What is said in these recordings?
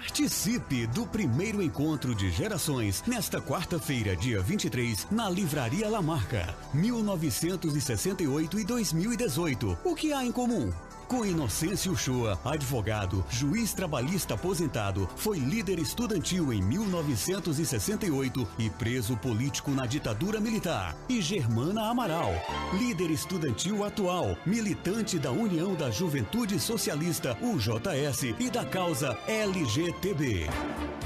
Participe do primeiro encontro de gerações nesta quarta-feira, dia 23, na Livraria Lamarca. 1968 e 2018. O que há em comum? Com Inocêncio Uchoa, advogado, juiz trabalhista aposentado, foi líder estudantil em 1968 e preso político na ditadura militar. E Germana Amaral, líder estudantil atual, militante da União da Juventude Socialista, UJS, e da causa LGTB.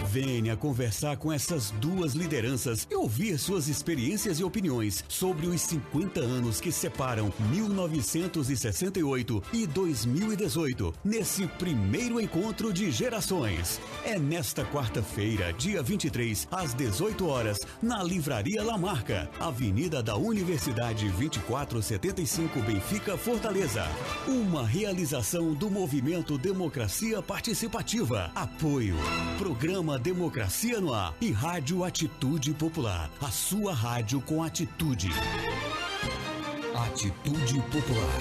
Venha conversar com essas duas lideranças e ouvir suas experiências e opiniões sobre os 50 anos que separam 1968 e 2018, nesse primeiro encontro de gerações. É nesta quarta-feira, dia 23, às 18 horas, na Livraria Lamarca, Avenida da Universidade 2475, Benfica, Fortaleza. Uma realização do Movimento Democracia Participativa. Apoio. Programa Democracia no Ar e Rádio Atitude Popular. A sua rádio com atitude. Atitude Popular.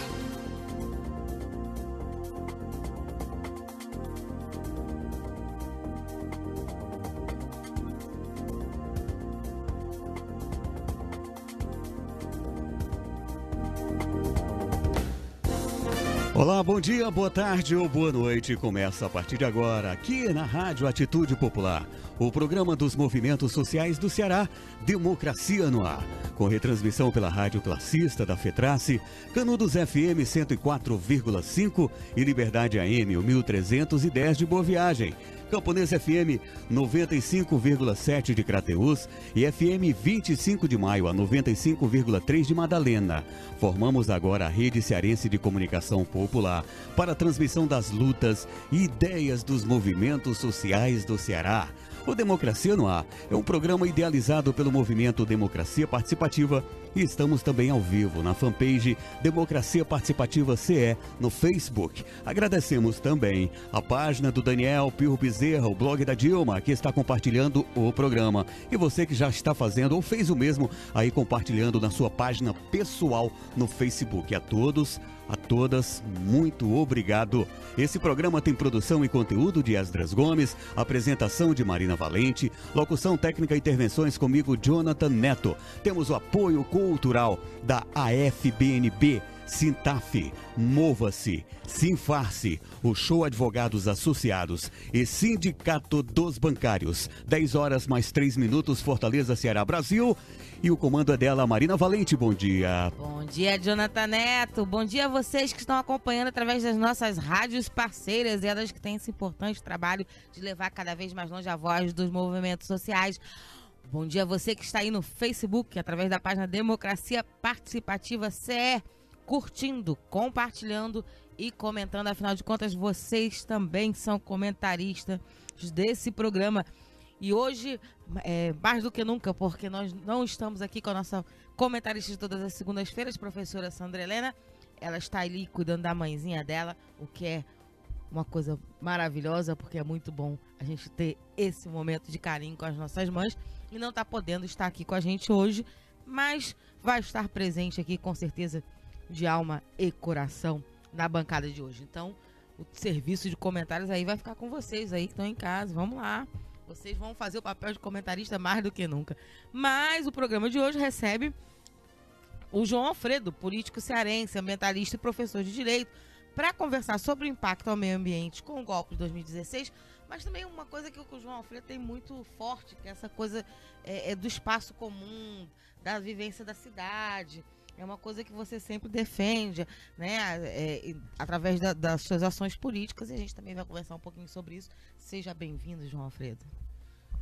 Olá, bom dia, boa tarde ou boa noite. Começa a partir de agora, aqui na Rádio Atitude Popular, o programa dos movimentos sociais do Ceará, Democracia no Ar, com retransmissão pela Rádio Classista da FETRACE, Canudos FM 104,5 e Liberdade AM 1310 de Boa Viagem, Camponês FM 95,7 de Crateús e FM 25 de Maio a 95,3 de Madalena. Formamos agora a Rede Cearense de Comunicação Popular para a transmissão das lutas e ideias dos movimentos sociais do Ceará. O Democracia no Ar é um programa idealizado pelo Movimento Democracia Participativa e estamos também ao vivo na fanpage Democracia Participativa CE no Facebook. Agradecemos também a página do Daniel Pirro Bezerra, o blog da Dilma, que está compartilhando o programa. E você que já está fazendo ou fez o mesmo aí compartilhando na sua página pessoal no Facebook. A todos, a todas, muito obrigado. Esse programa tem produção e conteúdo de Esdras Gomes, apresentação de Marina Valente, locução técnica e intervenções comigo, Jonathan Neto. Temos o apoio cultural da AFBNB, Sintaf, Mova-se, Sinfarce, o Show Advogados Associados e Sindicato dos Bancários. 10 horas mais 3 minutos, Fortaleza, Ceará, Brasil. E o comando é dela, Marina Valente. Bom dia. Bom dia, Jonathan Neto. Bom dia a vocês que estão acompanhando através das nossas rádios parceiras e elas que têm esse importante trabalho de levar cada vez mais longe a voz dos movimentos sociais. Bom dia a você que está aí no Facebook, através da página Democracia Participativa CE, curtindo, compartilhando e comentando. Afinal de contas, vocês também são comentaristas desse programa. E hoje, mais do que nunca, porque nós não estamos aqui com a nossa comentarista de todas as segundas-feiras, professora Sandra Helena. Ela está ali cuidando da mãezinha dela, o que é uma coisa maravilhosa, porque é muito bom a gente ter esse momento de carinho com as nossas mães. E não está podendo estar aqui com a gente hoje, mas vai estar presente aqui com certeza de alma e coração na bancada de hoje. Então, o serviço de comentários aí vai ficar com vocês aí que estão em casa. Vamos lá. Vocês vão fazer o papel de comentarista mais do que nunca. Mas o programa de hoje recebe o João Alfredo, político cearense, ambientalista e professor de Direito, para conversar sobre o impacto ao meio ambiente com o golpe de 2016, mas também uma coisa que o João Alfredo tem muito forte, que é essa coisa do espaço comum, da vivência da cidade. É uma coisa que você sempre defende, né, através das suas ações políticas, e a gente também vai conversar um pouquinho sobre isso. Seja bem-vindo, João Alfredo.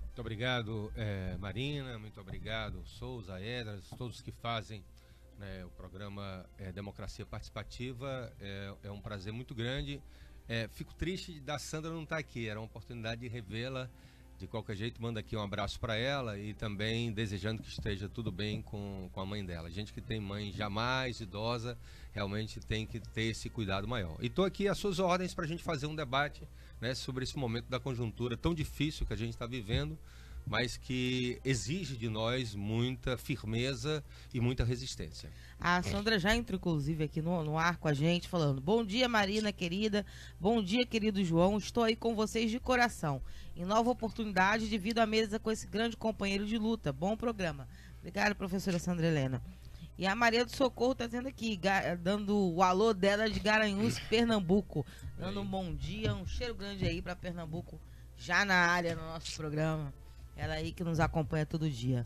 Muito obrigado, Marina, muito obrigado, Souza, Edras, todos que fazem, né, o programa Democracia Participativa. É um prazer muito grande. Fico triste da Sandra não estar aqui, era uma oportunidade de revê-la. De qualquer jeito, manda aqui um abraço para ela e também desejando que esteja tudo bem com a mãe dela. Gente que tem mãe já mais idosa, realmente tem que ter esse cuidado maior. E estou aqui às suas ordens para a gente fazer um debate, né, sobre esse momento da conjuntura tão difícil que a gente está vivendo, mas que exige de nós muita firmeza e muita resistência. A Sandra já entrou, inclusive, aqui no ar com a gente, falando: bom dia, Marina, querida. Bom dia, querido João. Estou aí com vocês de coração. Em nova oportunidade, divido a mesa com esse grande companheiro de luta. Bom programa. Obrigada, professora Sandra Helena. E a Maria do Socorro está dizendo aqui, dando o alô dela de Garanhuns, Pernambuco. Dando um bom dia, um cheiro grande aí para Pernambuco, já na área, no nosso programa. Ela aí que nos acompanha todo dia.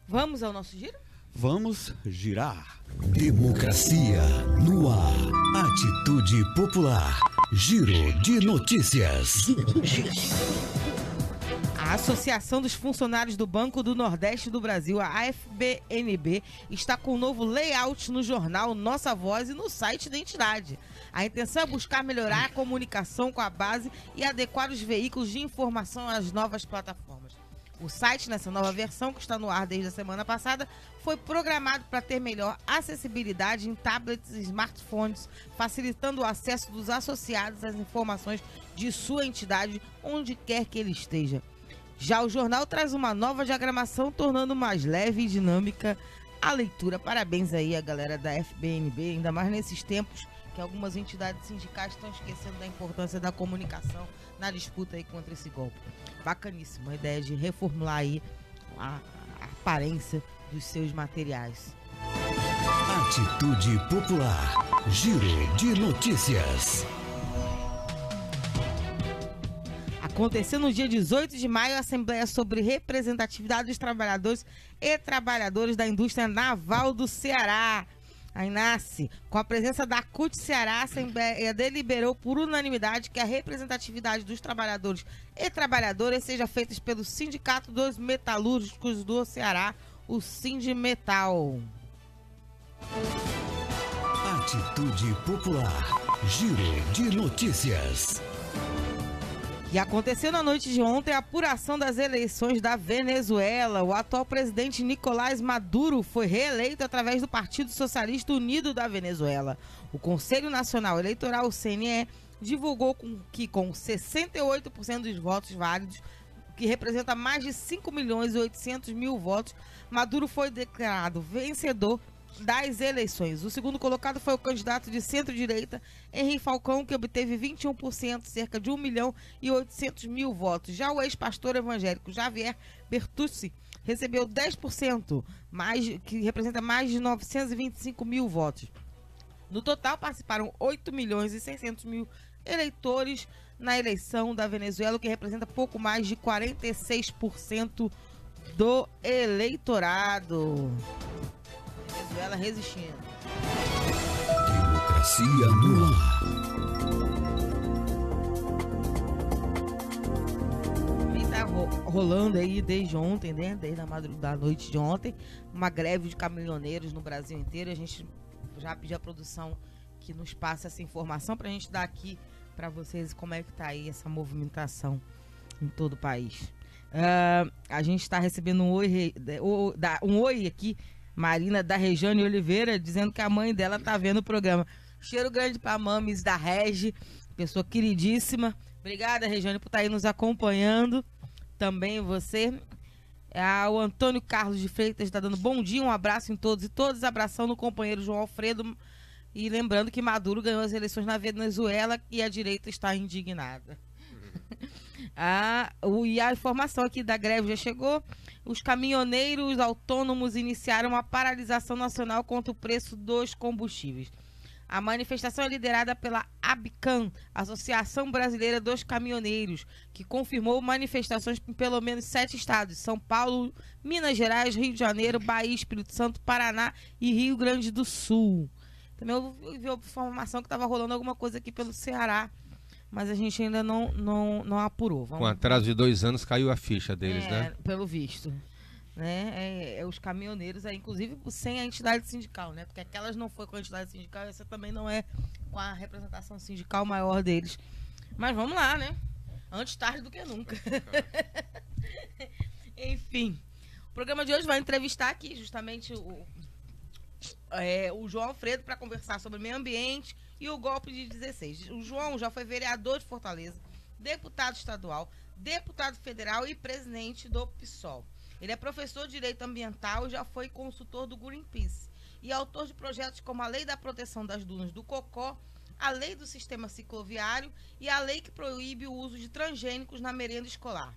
Vamos ao nosso giro? Vamos girar. Democracia no ar. Atitude Popular. Giro de notícias. A Associação dos Funcionários do Banco do Nordeste do Brasil, a AFBNB, está com um novo layout no jornal Nossa Voz e no site da entidade. A intenção é buscar melhorar a comunicação com a base e adequar os veículos de informação às novas plataformas. O site, nessa nova versão, que está no ar desde a semana passada, foi programado para ter melhor acessibilidade em tablets e smartphones, facilitando o acesso dos associados às informações de sua entidade, onde quer que ele esteja. Já o jornal traz uma nova diagramação, tornando mais leve e dinâmica a leitura. Parabéns aí a galera da FBNB, ainda mais nesses tempos que algumas entidades sindicais estão esquecendo da importância da comunicação na disputa aí contra esse golpe. Bacaníssima a ideia de reformular aí a aparência dos seus materiais. Atitude Popular. Giro de notícias. Aconteceu no dia 18 de maio a Assembleia sobre Representatividade dos Trabalhadores e Trabalhadoras da Indústria Naval do Ceará, a INACE. Com a presença da CUT Ceará, a Assembleia deliberou por unanimidade que a representatividade dos trabalhadores e trabalhadoras seja feita pelo Sindicato dos Metalúrgicos do Ceará, o Sindimetal. Atitude Popular. Giro de notícias. E aconteceu na noite de ontem a apuração das eleições da Venezuela. O atual presidente Nicolás Maduro foi reeleito através do Partido Socialista Unido da Venezuela. O Conselho Nacional Eleitoral, o CNE, divulgou que com 68% dos votos válidos, que representa mais de 5.800.000 votos, Maduro foi declarado vencedor das eleições. O segundo colocado foi o candidato de centro-direita, Henrique Falcão, que obteve 21%, cerca de 1.800.000 votos. Já o ex-pastor evangélico Javier Bertucci recebeu 10%, que representa mais de 925.000 votos. No total, participaram 8.600.000 eleitores na eleição da Venezuela, o que representa pouco mais de 46% do eleitorado. Venezuela resistindo. Democracia no ar. Também tá rolando aí desde ontem, né? Desde a da noite de ontem, uma greve de caminhoneiros no Brasil inteiro. A gente já pediu à produção que nos passe essa informação pra gente dar aqui pra vocês como é que tá aí essa movimentação em todo o país. A gente tá recebendo um oi aqui, Marina da Regiane Oliveira, dizendo que a mãe dela tá vendo o programa. Cheiro grande pra mames da Regi, pessoa queridíssima. Obrigada, Regiane, por estar aí nos acompanhando. Também você. O Antônio Carlos de Freitas está dando bom dia, um abraço em todos e todas, abração no companheiro João Alfredo. E lembrando que Maduro ganhou as eleições na Venezuela e a direita está indignada. E a informação aqui da greve já chegou. Os caminhoneiros autônomos iniciaram uma paralisação nacional contra o preço dos combustíveis. A manifestação é liderada pela ABCAM, Associação Brasileira dos Caminhoneiros, que confirmou manifestações em pelo menos 7 estados: São Paulo, Minas Gerais, Rio de Janeiro, Bahia, Espírito Santo, Paraná e Rio Grande do Sul. Também eu vi a informação que estava rolando alguma coisa aqui pelo Ceará, mas a gente ainda não apurou. Com atraso de 2 anos caiu a ficha deles, né? Pelo visto. Né? Os caminhoneiros, inclusive sem a entidade sindical, né? Porque aquelas não foi com a entidade sindical, essa também não é com a representação sindical maior deles. Mas vamos lá, né? Antes tarde do que nunca. Enfim, o programa de hoje vai entrevistar aqui justamente o João Alfredo para conversar sobre meio ambiente e o golpe de 16. O João já foi vereador de Fortaleza, deputado estadual, deputado federal e presidente do PSOL. Ele é professor de Direito Ambiental e já foi consultor do Greenpeace e autor de projetos como a Lei da Proteção das Dunas do Cocó, a Lei do Sistema Cicloviário e a lei que proíbe o uso de transgênicos na merenda escolar.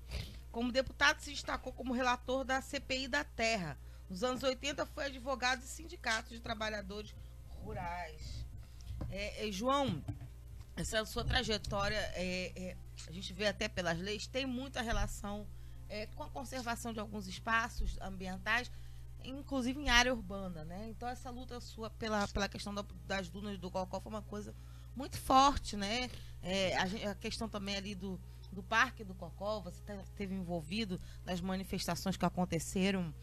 Como deputado, se destacou como relator da CPI da Terra. Nos anos 80, foi advogado de sindicatos de trabalhadores rurais. João, essa sua trajetória, a gente vê até pelas leis, tem muita relação com a conservação de alguns espaços ambientais, inclusive em área urbana, né? Então essa luta sua pela questão das dunas do Cocó foi uma coisa muito forte, né? A questão também ali do Parque do Cocó, você esteve envolvido nas manifestações que aconteceram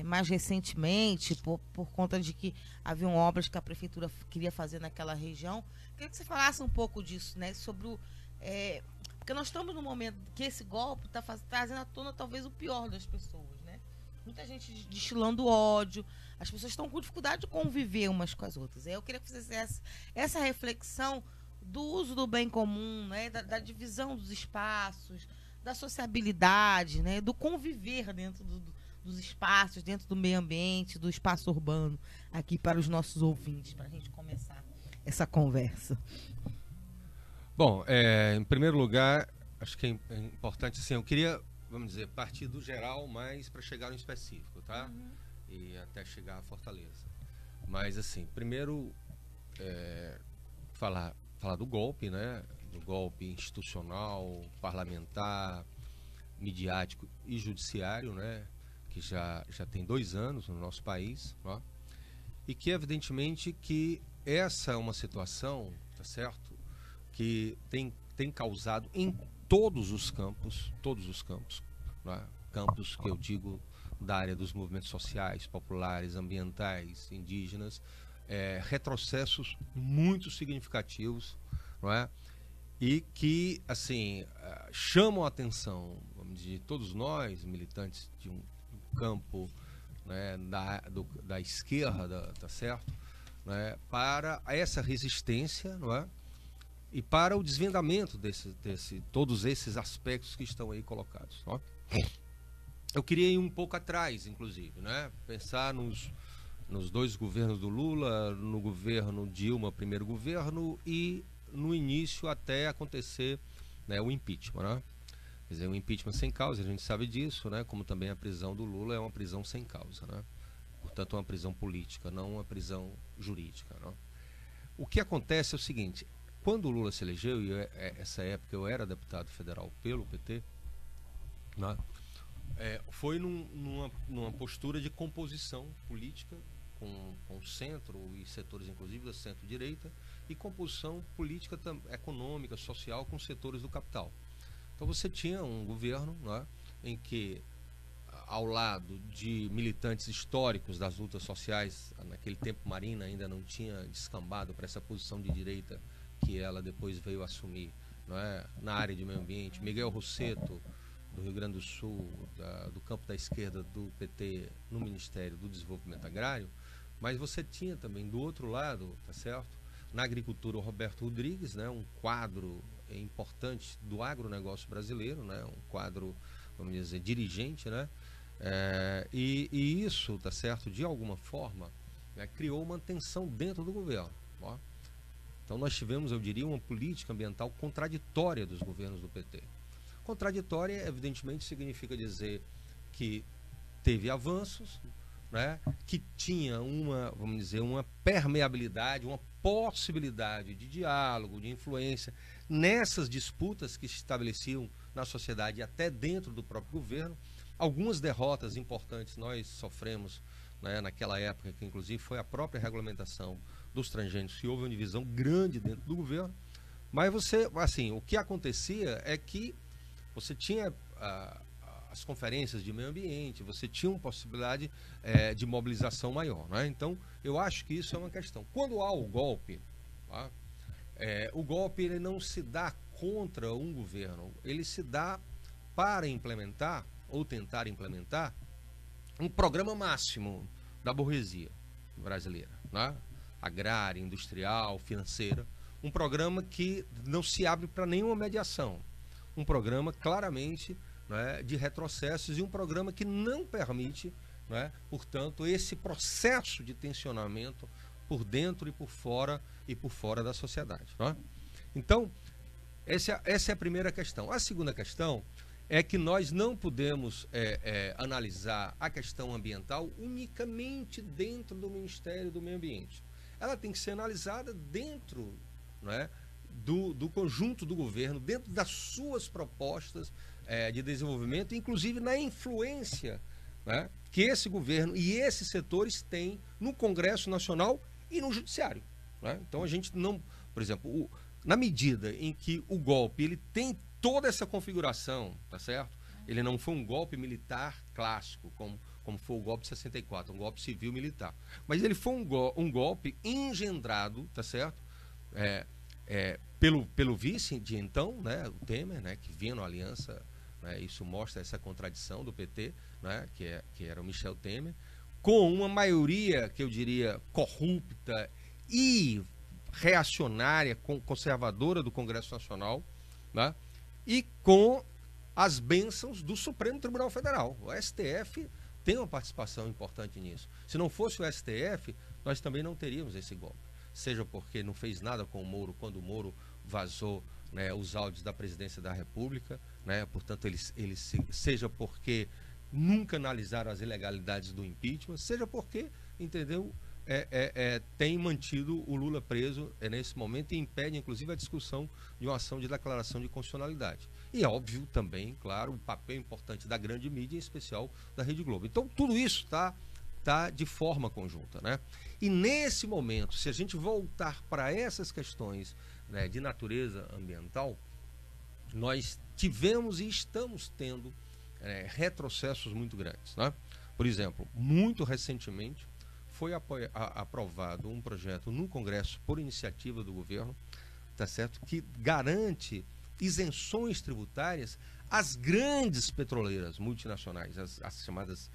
mais recentemente, por conta de que haviam obras que a prefeitura queria fazer naquela região. Queria que você falasse um pouco disso, né? Sobre porque nós estamos num momento que esse golpe está trazendo à tona talvez o pior das pessoas, né? Muita gente destilando ódio, as pessoas estão com dificuldade de conviver umas com as outras. Eu queria que você fizesse essa reflexão do uso do bem comum, né? Da divisão dos espaços, da sociabilidade, né? Do conviver dentro dos espaços, dentro do meio ambiente, do espaço urbano, aqui para os nossos ouvintes, para a gente começar essa conversa. Bom, em primeiro lugar, acho que é importante, assim, eu queria, vamos dizer, partir do geral, mas para chegar no específico, tá? Uhum. E até chegar à Fortaleza. Mas, assim, primeiro, falar do golpe, né? Do golpe institucional, parlamentar, midiático e judiciário, né? Que já tem 2 anos no nosso país, ó, e que, evidentemente, que essa é uma situação, tá certo? Que tem causado em todos os campos, né? Campos que eu digo da área dos movimentos sociais, populares, ambientais, indígenas, retrocessos muito significativos, não é? E que, assim, chamam a atenção, vamos dizer, de todos nós, militantes de um campo, né, da esquerda, tá certo? Né, para essa resistência, não é? E para o desvendamento todos esses aspectos que estão aí colocados. Ó. Eu queria ir um pouco atrás, inclusive, né? Pensar nos 2 governos do Lula, no governo Dilma, primeiro governo, e no início até acontecer, né, o impeachment. Né? Quer dizer, o impeachment sem causa, a gente sabe disso, né? Como também a prisão do Lula é uma prisão sem causa. Né? Portanto, uma prisão política, não uma prisão jurídica. Né? O que acontece é o seguinte... Quando o Lula se elegeu, e essa época eu era deputado federal pelo PT, né, foi numa postura de composição política com o centro e setores, inclusive, da centro-direita, e composição política econômica, social, com setores do capital. Então você tinha um governo, né, em que, ao lado de militantes históricos das lutas sociais, naquele tempo Marina ainda não tinha descambado para essa posição de direita que ela depois veio assumir, não é? Na área de meio ambiente, Miguel Rosseto, do Rio Grande do Sul, do campo da esquerda do PT no Ministério do Desenvolvimento Agrário, mas você tinha também do outro lado, tá certo? Na agricultura, o Roberto Rodrigues, né? Um quadro importante do agronegócio brasileiro, né? Um quadro, vamos dizer, dirigente, né? E isso, tá certo? De alguma forma, né? Criou uma tensão dentro do governo, ó. Então nós tivemos, eu diria, uma política ambiental contraditória dos governos do PT. Contraditória, evidentemente, significa dizer que teve avanços, né, que tinha vamos dizer, uma permeabilidade, uma possibilidade de diálogo, de influência nessas disputas que se estabeleciam na sociedade e até dentro do próprio governo. Algumas derrotas importantes nós sofremos, né, naquela época, que inclusive foi a própria regulamentação dos transgênicos, que houve uma divisão grande dentro do governo. Mas o que acontecia é que você tinha as conferências de meio ambiente, você tinha uma possibilidade de mobilização maior, né? Então, eu acho que isso é uma questão. Quando há o golpe, tá? O golpe ele não se dá contra um governo, ele se dá para implementar, ou tentar implementar, um programa máximo da burguesia brasileira, né? Agrária, industrial, financeira, um programa que não se abre para nenhuma mediação, um programa claramente, né, de retrocessos e um programa que não permite, né, portanto, esse processo de tensionamento por dentro e por fora da sociedade. Né? Então, essa é a primeira questão. A segunda questão é que nós não podemos analisar a questão ambiental unicamente dentro do Ministério do Meio Ambiente. Ela tem que ser analisada dentro, né, do conjunto do governo, dentro das suas propostas de desenvolvimento, inclusive na influência, né, que esse governo e esses setores têm no Congresso Nacional e no Judiciário. Né? Então a gente não, por exemplo, na medida em que o golpe ele tem toda essa configuração, tá certo? Ele não foi um golpe militar clássico, como foi o golpe de 64, um golpe civil-militar. Mas ele foi um golpe engendrado, tá certo? Pelo vice de então, né, o Temer, né, que vinha na aliança, né, isso mostra essa contradição do PT, né, que era o Michel Temer, com uma maioria, que eu diria, corrupta e reacionária, conservadora do Congresso Nacional, né, e com as bênçãos do Supremo Tribunal Federal. O STF tem uma participação importante nisso. Se não fosse o STF, nós também não teríamos esse golpe. Seja porque não fez nada com o Moro quando o Moro vazou, né, os áudios da presidência da República, né, portanto, seja porque nunca analisaram as ilegalidades do impeachment, seja porque, entendeu, tem mantido o Lula preso nesse momento e impede, inclusive, a discussão de uma ação de declaração de constitucionalidade. E é óbvio também, claro, o papel importante da grande mídia, em especial da Rede Globo. Então, tudo isso está de forma conjunta, né? E nesse momento, se a gente voltar para essas questões, né, de natureza ambiental, nós tivemos e estamos tendo retrocessos muito grandes, né? Por exemplo, muito recentemente foi aprovado um projeto no Congresso por iniciativa do governo, tá certo, que garante isenções tributárias às grandes petroleiras multinacionais, as chamadas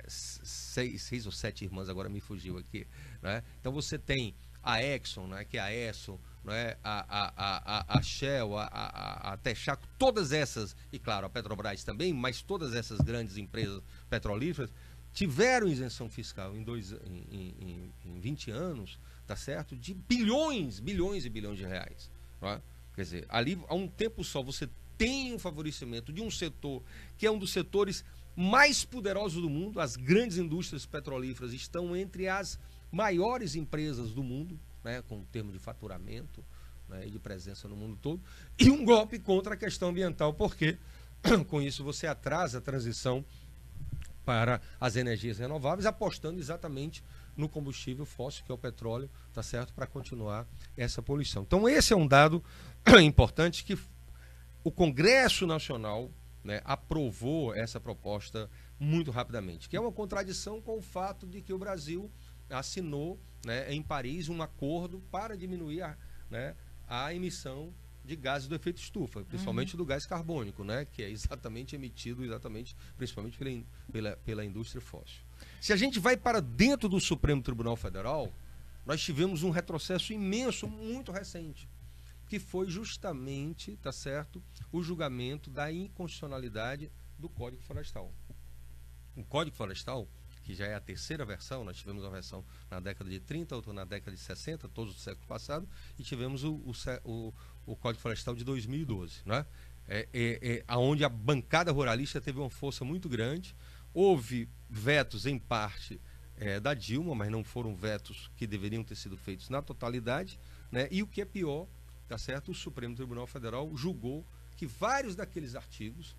6 ou 7 irmãs, agora me fugiu aqui, né? Então você tem a Exxon, né, que é a Esso, né, a Shell, a Texaco, todas essas, e claro, a Petrobras também, mas todas essas grandes empresas petrolíferas tiveram isenção fiscal em 20 anos, tá certo, de bilhões e bilhões de reais. Né? Quer dizer, ali, a um tempo só, você tem um favorecimento de um setor que é um dos setores mais poderosos do mundo. As grandes indústrias petrolíferas estão entre as maiores empresas do mundo, né, com termo de faturamento, né, e de presença no mundo todo, e um golpe contra a questão ambiental, porque com isso você atrasa a transição para as energias renováveis, apostando exatamente no combustível fóssil, que é o petróleo, tá certo, para continuar essa poluição. Então esse é um dado importante, que o Congresso Nacional, né, aprovou essa proposta muito rapidamente, que é uma contradição com o fato de que o Brasil assinou, né, em Paris um acordo para diminuir a emissão de gases do efeito estufa, principalmente do gás carbônico, né, que é exatamente emitido principalmente pela indústria fóssil. Se a gente vai para dentro do Supremo Tribunal Federal, nós tivemos um retrocesso imenso, muito recente, que foi justamente, tá certo, o julgamento da inconstitucionalidade do Código Florestal. O Código Florestal, que já é a terceira versão, nós tivemos uma versão na década de 30, outra na década de 60, todos do século passado, e tivemos o Código Florestal de 2012, né? Onde a bancada ruralista teve uma força muito grande. Houve vetos em parte da Dilma, mas não foram vetos que deveriam ter sido feitos na totalidade, né? E o que é pior, tá certo, o Supremo Tribunal Federal julgou que vários daqueles artigos,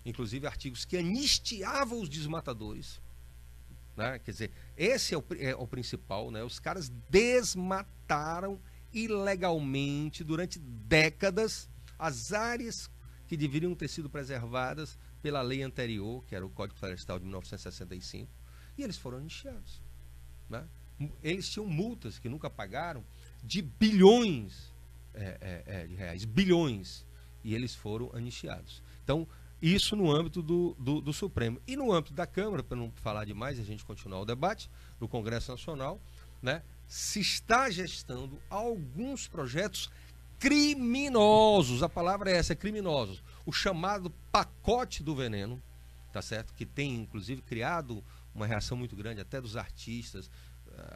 inclusive artigos que anistiavam os desmatadores, né? Quer dizer, esse é o principal, né? Os caras desmataram ilegalmente durante décadas as áreas que deveriam ter sido preservadas pela lei anterior, que era o Código Florestal de 1965, e eles foram anistiados, né? Eles tinham multas que nunca pagaram de bilhões de reais, bilhões, e eles foram anistiados. Então, isso no âmbito do Supremo. E no âmbito da Câmara, para não falar demais e a gente continuar o debate, no Congresso Nacional, né, se está gestando alguns projetos criminosos, a palavra é essa, criminosos. O chamado pacote do veneno, tá certo? Que tem, inclusive, criado uma reação muito grande, até dos artistas.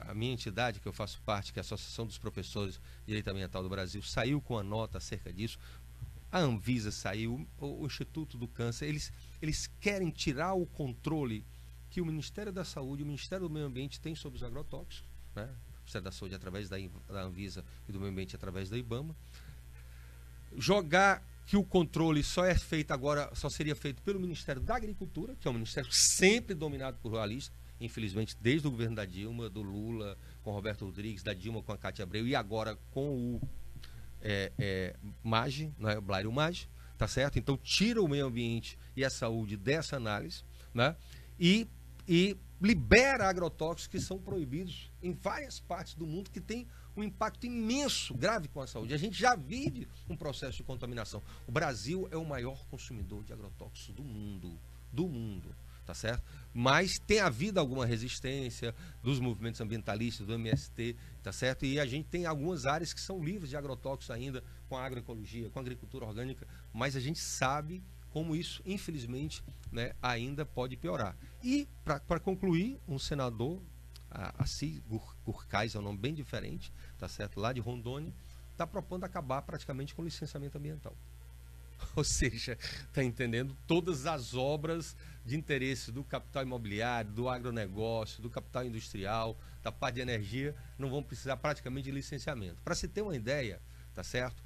A minha entidade, que eu faço parte, que é a Associação dos Professores de Direito Ambiental do Brasil, saiu com a nota acerca disso. A Anvisa saiu, o Instituto do Câncer, eles querem tirar o controle que o Ministério da Saúde e o Ministério do Meio Ambiente tem sobre os agrotóxicos, né? O Ministério da Saúde através da Anvisa e do Meio Ambiente através da IBAMA. Jogar que o controle só é feito agora, só seria feito pelo Ministério da Agricultura, que é um ministério sempre dominado por ruralistas, infelizmente desde o governo da Dilma, do Lula, com o Roberto Rodrigues, da Dilma com a Cátia Abreu e agora com o MAGE, né, o Blário MAGE, tá certo? Então tira o meio ambiente e a saúde dessa análise, né? E libera agrotóxicos que são proibidos em várias partes do mundo, que tem um impacto imenso, grave com a saúde. A gente já vive um processo de contaminação. O Brasil é o maior consumidor de agrotóxicos do mundo, tá certo? Mas tem havido alguma resistência dos movimentos ambientalistas, do MST, tá certo? E a gente tem algumas áreas que são livres de agrotóxicos ainda, com a agroecologia, com a agricultura orgânica, mas a gente sabe como isso, infelizmente, né, ainda pode piorar. E, para concluir, um senador, Assis Gurkais, é um nome bem diferente, tá certo? Lá de Rondônia, está propondo acabar praticamente com o licenciamento ambiental. Ou seja, está entendendo, todas as obras de interesse do capital imobiliário, do agronegócio, do capital industrial, da parte de energia, não vão precisar praticamente de licenciamento. Para se ter uma ideia, tá certo?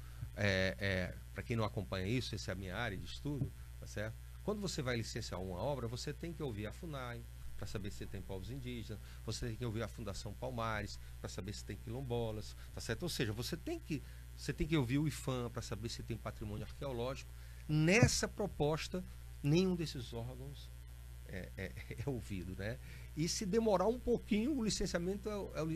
Para quem não acompanha isso, essa é a minha área de estudo, tá certo? Quando você vai licenciar uma obra, você tem que ouvir a FUNAI para saber se tem povos indígenas, você tem que ouvir a Fundação Palmares para saber se tem quilombolas, tá certo? Ou seja, você tem que ouvir o IFAM para saber se tem patrimônio arqueológico. Nessa proposta, nenhum desses órgãos é ouvido, né? E se demorar um pouquinho, o licenciamento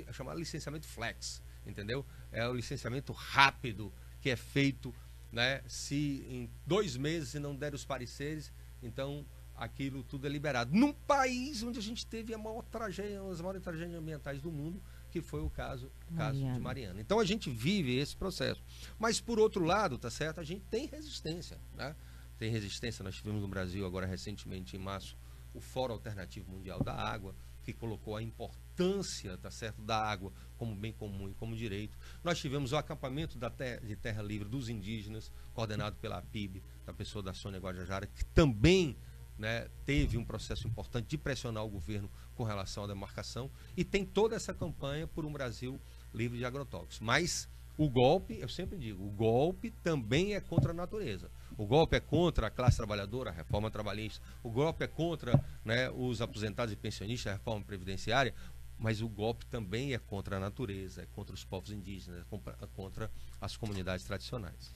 é chamado licenciamento flex, entendeu? É o licenciamento rápido que é feito, né? Se em 2 meses se não der os pareceres, então aquilo tudo é liberado. Num país onde a gente teve uma das maiores tragédias ambientais do mundo, que foi o caso de Mariana. Então a gente vive esse processo. Mas por outro lado, tá certo? A gente tem resistência, né? Tem resistência. Nós tivemos no Brasil agora recentemente, em março, o Fórum Alternativo Mundial da Água, que colocou a importância, tá certo, da água como bem comum e como direito. Nós tivemos o acampamento de terra livre dos indígenas, coordenado pela APIB, da pessoa da Sônia Guajajara, que também, né, teve um processo importante de pressionar o governo com relação à demarcação, e tem toda essa campanha por um Brasil livre de agrotóxicos. Mas o golpe, eu sempre digo, o golpe também é contra a natureza. O golpe é contra a classe trabalhadora, a reforma trabalhista. O golpe é contra, né, os aposentados e pensionistas, a reforma previdenciária. Mas o golpe também é contra a natureza, é contra os povos indígenas, é contra as comunidades tradicionais.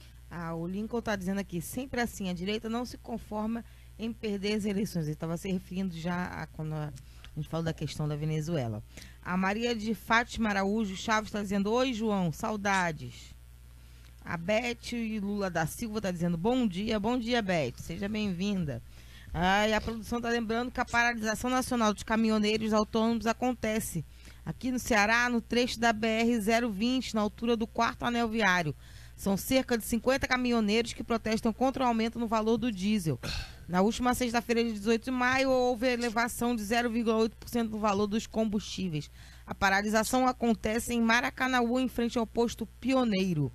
O Lincoln está dizendo aqui, sempre assim, a direita não se conforma em perder as eleições. Ele estava se referindo já quando a gente falou da questão da Venezuela. A Maria de Fátima Araújo Chaves está dizendo, oi João, saudades. A Beth e Lula da Silva está dizendo, bom dia Beth, seja bem-vinda. E a produção está lembrando que a paralisação nacional dos caminhoneiros autônomos acontece aqui no Ceará, no trecho da BR-020, na altura do 4º anel viário. São cerca de 50 caminhoneiros que protestam contra o aumento no valor do diesel. Na última sexta-feira de 18 de maio, houve elevação de 0,8% no valor dos combustíveis. A paralisação acontece em Maracanaú, em frente ao posto Pioneiro.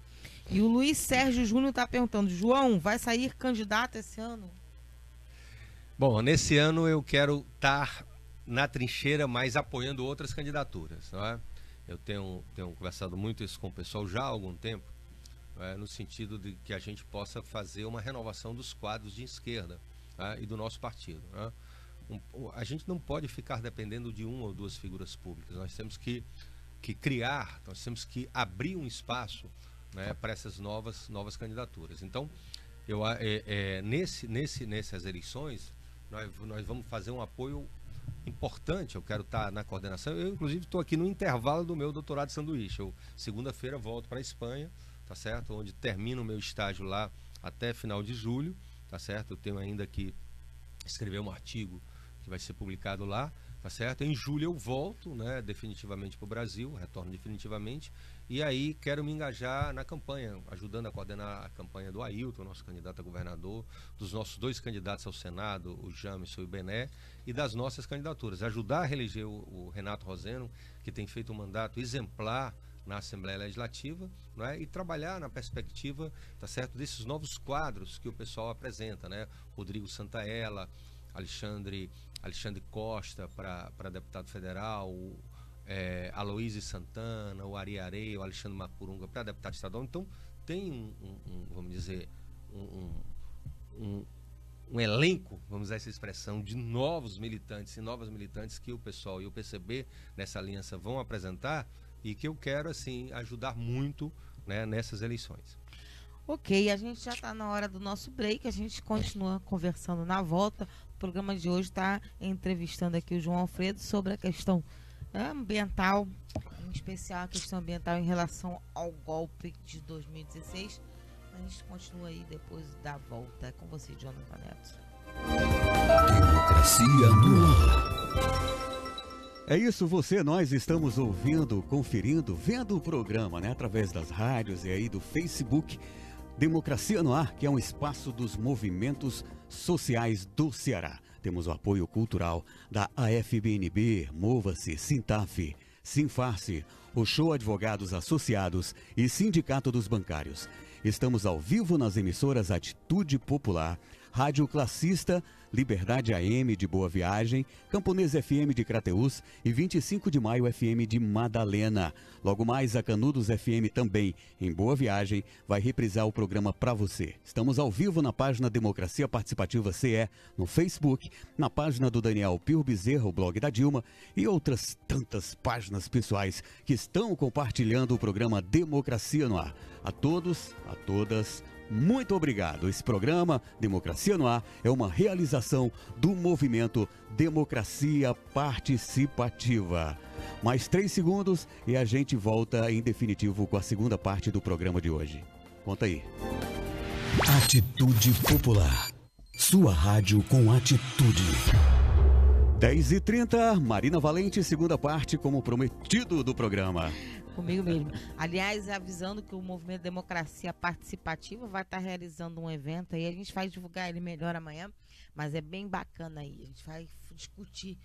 E o Luiz Sérgio Júnior está perguntando, João, vai sair candidato esse ano? Bom, nesse ano eu quero estar na trincheira, mas apoiando outras candidaturas, não é? Eu tenho conversado muito isso com o pessoal já há algum tempo, no sentido de que a gente possa fazer uma renovação dos quadros de esquerda, e do nosso partido. A gente não pode ficar dependendo de uma ou duas figuras públicas. Nós temos que criar, nós temos que abrir um espaço, né, para essas novas candidaturas. Então, nessas eleições, nós vamos fazer um apoio importante. Eu quero estar na coordenação. Eu, inclusive, estou aqui no intervalo do meu doutorado de sanduíche. Eu, segunda-feira, volto para a Espanha, tá certo? Onde termino o meu estágio lá até final de julho, tá certo? Eu tenho ainda que escrever um artigo que vai ser publicado lá, tá certo? Em julho eu volto, né, definitivamente para o Brasil, retorno definitivamente, e aí quero me engajar na campanha, ajudando a coordenar a campanha do Ailton, nosso candidato a governador, dos nossos 2 candidatos ao Senado, o Jamerson e o Bené, e das nossas candidaturas. Ajudar a reeleger o Renato Roseno, que tem feito um mandato exemplar na Assembleia Legislativa, não é? E trabalhar na perspectiva, tá certo, desses novos quadros que o pessoal apresenta, né? Rodrigo Santaella, Alexandre Costa para deputado federal, Aloysio Santana, o Ari Areia, o Alexandre Macurunga para deputado estadual. Então tem vamos dizer, um elenco, vamos usar essa expressão, de novos militantes e novas militantes que o pessoal e o PCB nessa aliança vão apresentar e que eu quero, assim, ajudar muito, né, nessas eleições. Ok, a gente já está na hora do nosso break, a gente continua conversando na volta. O programa de hoje está entrevistando aqui o João Alfredo sobre a questão ambiental, em especial a questão ambiental em relação ao golpe de 2016. A gente continua aí depois da volta. É com você, Jonathan Neto. Democracia no ar. É isso, nós estamos ouvindo, conferindo, vendo o programa, né, através das rádios e aí do Facebook. Democracia no Ar, que é um espaço dos movimentos sociais do Ceará. Temos o apoio cultural da AFBNB, Mova-se, Sintaf, Sinfarce, o Show Advogados Associados e Sindicato dos Bancários. Estamos ao vivo nas emissoras Atitude Popular, Rádio Classista, Liberdade AM de Boa Viagem, Camponês FM de Crateús e 25 de Maio FM de Madalena. Logo mais, a Canudos FM também, em Boa Viagem, vai reprisar o programa para você. Estamos ao vivo na página Democracia Participativa CE, no Facebook, na página do Daniel Pio Bezerra, o blog da Dilma, e outras tantas páginas pessoais que estão compartilhando o programa Democracia no Ar. A todos, a todas, muito obrigado. Esse programa, Democracia no Ar, é uma realização do movimento Democracia Participativa. Mais 3 segundos e a gente volta em definitivo com a segunda parte do programa de hoje. Conta aí. Atitude Popular. Sua rádio com atitude. 10h30, Marina Valente, segunda parte, como prometido do programa. Comigo mesmo. Aliás, avisando que o Movimento Democracia Participativa vai estar realizando um evento aí, a gente vai divulgar ele melhor amanhã, mas é bem bacana aí. A gente vai discutir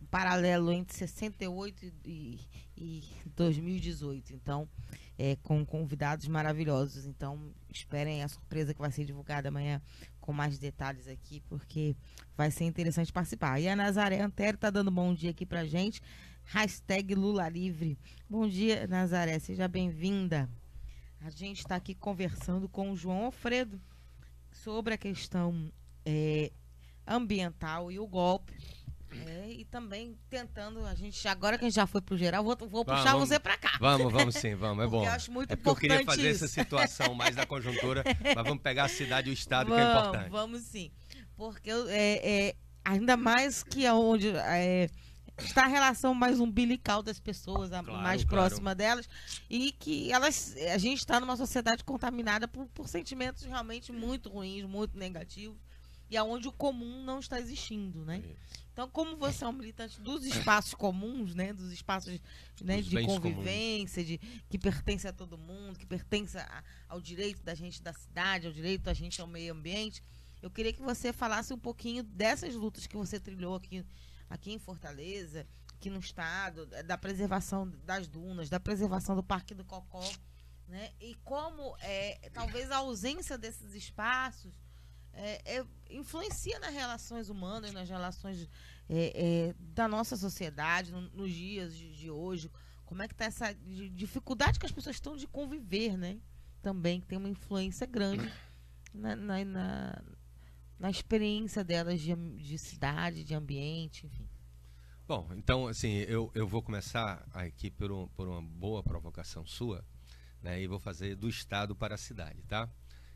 um paralelo entre 68 e 2018, então, com convidados maravilhosos. Então, esperem a surpresa que vai ser divulgada amanhã com mais detalhes aqui, porque vai ser interessante participar. E a Nazaré Antero está dando bom dia aqui pra gente. Hashtag Lula Livre. Bom dia, Nazaré, seja bem-vinda. A gente está aqui conversando com o João Alfredo sobre a questão ambiental e o golpe. E também tentando, agora que a gente já foi pro geral, vou puxar você para cá. Vamos sim, vamos, é bom. Eu acho muito porque eu queria fazer isso. essa situação mais da conjuntura, mas vamos pegar a cidade e o estado, que é importante. Vamos sim, porque ainda mais que onde está a relação mais umbilical das pessoas, mais próxima delas, e que a gente está numa sociedade contaminada por sentimentos realmente muito ruins, muito negativos, e aonde o comum não está existindo, né? Então, como você é um militante dos espaços comuns, né, dos espaços, né, de convivência, que pertence a todo mundo, que pertence ao direito da gente da cidade, ao direito da gente ao meio ambiente, eu queria que você falasse um pouquinho dessas lutas que você trilhou aqui em Fortaleza, aqui no estado, da preservação das dunas, da preservação do Parque do Cocó, né? E como talvez a ausência desses espaços influencia nas relações humanas, nas relações da nossa sociedade, nos dias de hoje. Como é que está essa dificuldade que as pessoas estão de conviver, né? Também, que tem uma influência grande na experiência delas de cidade, de ambiente, enfim. Bom, então, assim, eu vou começar aqui por uma boa provocação sua, né, e vou fazer do Estado para a cidade, tá?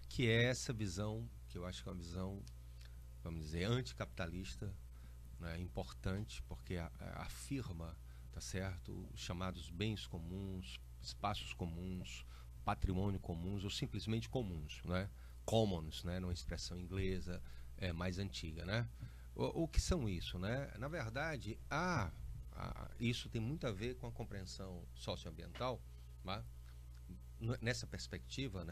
Que é essa visão, que eu acho que é uma visão, vamos dizer, anticapitalista, né, importante, porque afirma, tá certo, os chamados bens comuns, espaços comuns, patrimônio comuns ou simplesmente comuns, né? Commons, né, numa expressão inglesa mais antiga, né? O que são isso, né? Na verdade, isso tem muito a ver com a compreensão socioambiental, né? Nessa perspectiva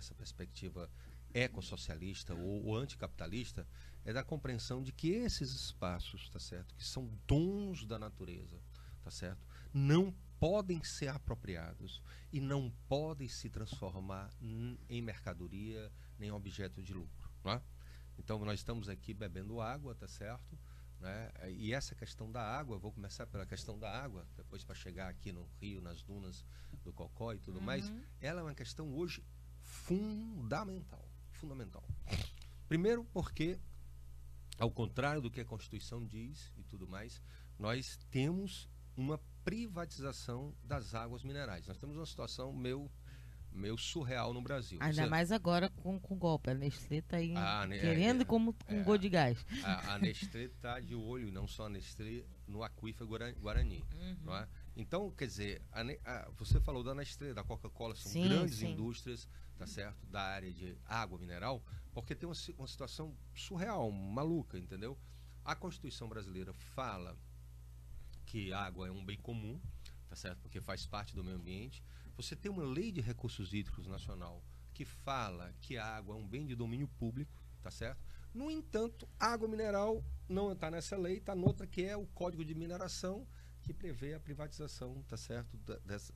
ecossocialista ou anticapitalista, é da compreensão de que esses espaços, tá certo, que são dons da natureza, tá certo, não podem ser apropriados e não podem se transformar em mercadoria nem objeto de lucro, né? Então nós estamos aqui bebendo água, tá certo, né? E essa questão da água, vou começar pela questão da água, depois para chegar aqui no rio, nas dunas do Cocó e tudo mais, ela é uma questão hoje fundamental. Primeiro porque, ao contrário do que a Constituição diz e tudo mais, nós temos uma privatização das águas minerais. Nós temos uma situação meio surreal no Brasil. Ainda mais agora com o golpe. A Nestlé está aí querendo com gol de gás. A Nestlé está de olho, e não só a Nestlé, no aquífero Guarani. Não é? Então, quer dizer, você falou da Nestlé, da Coca-Cola, são grandes indústrias, tá certo, da área de água mineral, porque tem uma situação surreal, maluca, entendeu? A Constituição brasileira fala que água é um bem comum, tá certo, porque faz parte do meio ambiente. Você tem uma lei de recursos hídricos nacional que fala que a água é um bem de domínio público, tá certo? No entanto, a água mineral não está nessa lei, está noutra, que é o Código de Mineração, que prevê a privatização, tá certo,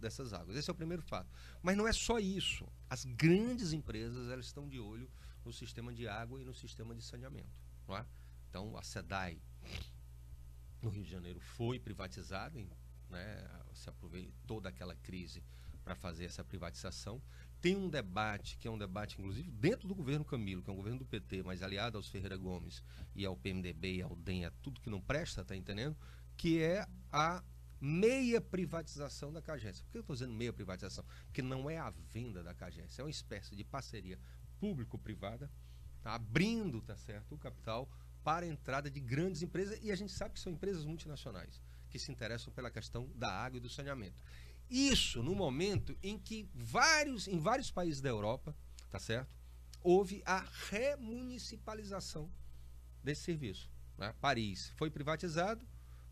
dessas águas. Esse é o primeiro fato. Mas não é só isso. As grandes empresas, elas estão de olho no sistema de água e no sistema de saneamento, não é? Então, a SEDAI, no Rio de Janeiro, foi privatizada, né? Se aproveitou daquela crise para fazer essa privatização. Tem um debate, que é um debate, inclusive, dentro do governo Camilo, que é um governo do PT, mas aliado aos Ferreira Gomes e ao PMDB e ao DEM, a tudo que não presta, tá entendendo? Que é a meia privatização da Cagência. Por que eu estou dizendo meia privatização? Porque não é a venda da Cagência, é uma espécie de parceria público-privada, tá? Abrindo, tá certo, o capital para a entrada de grandes empresas, e a gente sabe que são empresas multinacionais que se interessam pela questão da água e do saneamento. Isso no momento em que em vários países da Europa, tá certo, houve a remunicipalização desse serviço, né? Paris foi privatizado,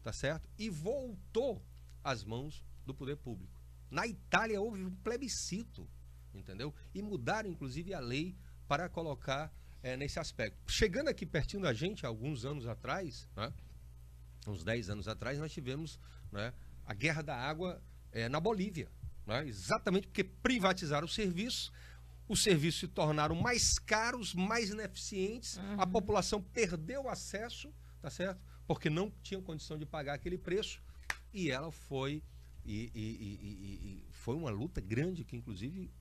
tá certo, e voltou às mãos do poder público. Na Itália houve um plebiscito, entendeu? E mudaram inclusive a lei para colocar nesse aspecto. Chegando aqui pertinho da gente, alguns anos atrás, né, uns 10 anos atrás, nós tivemos, né, a guerra da água na Bolívia, né, exatamente porque privatizaram os serviços se tornaram mais caros, mais ineficientes, a população perdeu o acesso, tá certo? Porque não tinham condição de pagar aquele preço, e ela foi foi uma luta grande que inclusive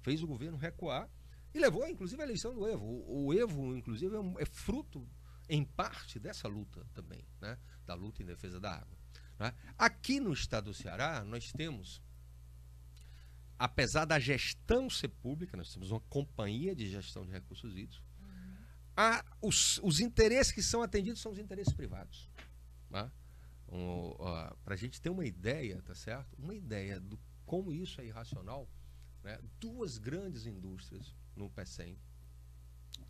fez o governo recuar e levou inclusive a eleição do Evo. O Evo inclusive é fruto em parte dessa luta também, né? Da luta em defesa da água, né? Aqui no estado do Ceará nós temos, apesar da gestão ser pública, nós temos uma companhia de gestão de recursos hídricos. Os interesses que são atendidos são os interesses privados, né? Para a gente ter uma ideia, tá certo? Uma ideia do como isso é irracional, né? Duas grandes indústrias no PECEM,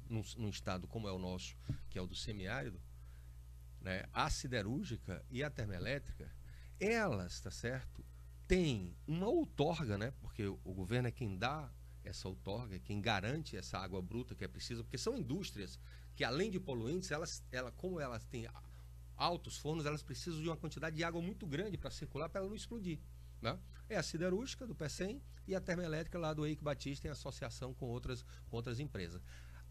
num estado como é o nosso, que é o do semiárido, né? A siderúrgica e a termoelétrica, elas, tá certo, têm uma outorga, né? Porque o governo é quem dá essa outorga, quem garante essa água bruta que é preciso, porque são indústrias que, além de poluentes, como elas têm altos fornos, elas precisam de uma quantidade de água muito grande para circular, para ela não explodir, né? É a siderúrgica do PECEM e a termoelétrica lá do Eike Batista em associação com outras empresas.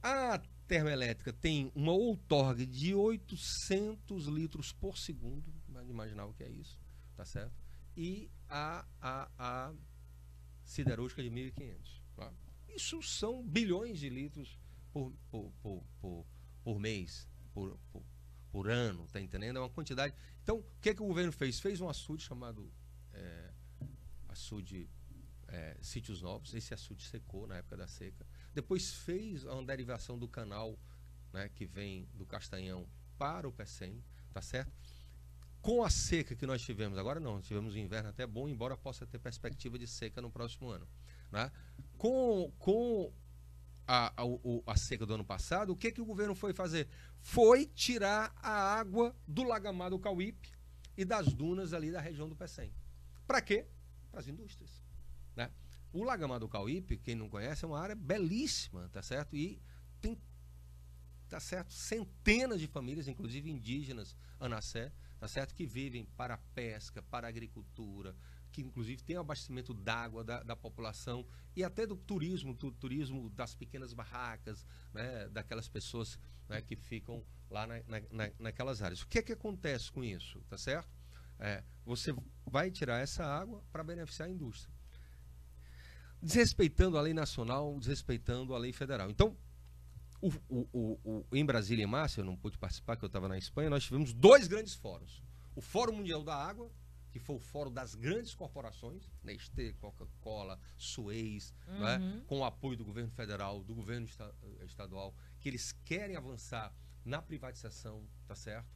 A termoelétrica tem uma outorga de 800 litros por segundo, pode imaginar o que é isso, tá certo? E a siderúrgica de 1.500. Tá? Isso são bilhões de litros por mês, por ano, tá entendendo? É uma quantidade. Então, o que o governo fez? Fez um açude chamado açude Sítios Novos. Esse açude secou na época da seca. Depois fez uma derivação do canal, né, que vem do Castanhão para o PECEM, tá certo? Com a seca que nós tivemos, agora não, tivemos um inverno até bom, embora possa ter perspectiva de seca no próximo ano, né? Com a seca do ano passado, o que o governo foi fazer? Foi tirar a água do Lagamar do Cauípe e das dunas ali da região do Pecém. Para quê? Para as indústrias, né? O Lagamar do Cauípe, quem não conhece, é uma área belíssima, tá certo? E tem, tá certo, centenas de famílias, inclusive indígenas, Anassé, tá certo, que vivem para a pesca, para a agricultura, que inclusive tem o abastecimento d'água da população e até do turismo das pequenas barracas, né, daquelas pessoas, né, que ficam lá naquelas áreas. O que é que acontece com isso, tá certo? Você vai tirar essa água para beneficiar a indústria, desrespeitando a lei nacional, desrespeitando a lei federal. Então, em Brasília e Márcia, eu não pude participar, que eu estava na Espanha, nós tivemos 2 grandes fóruns. O Fórum Mundial da Água, que foi o fórum das grandes corporações, Nestlé, Coca-Cola, Suez, né, com o apoio do governo federal, do governo estadual, que eles querem avançar na privatização, tá certo?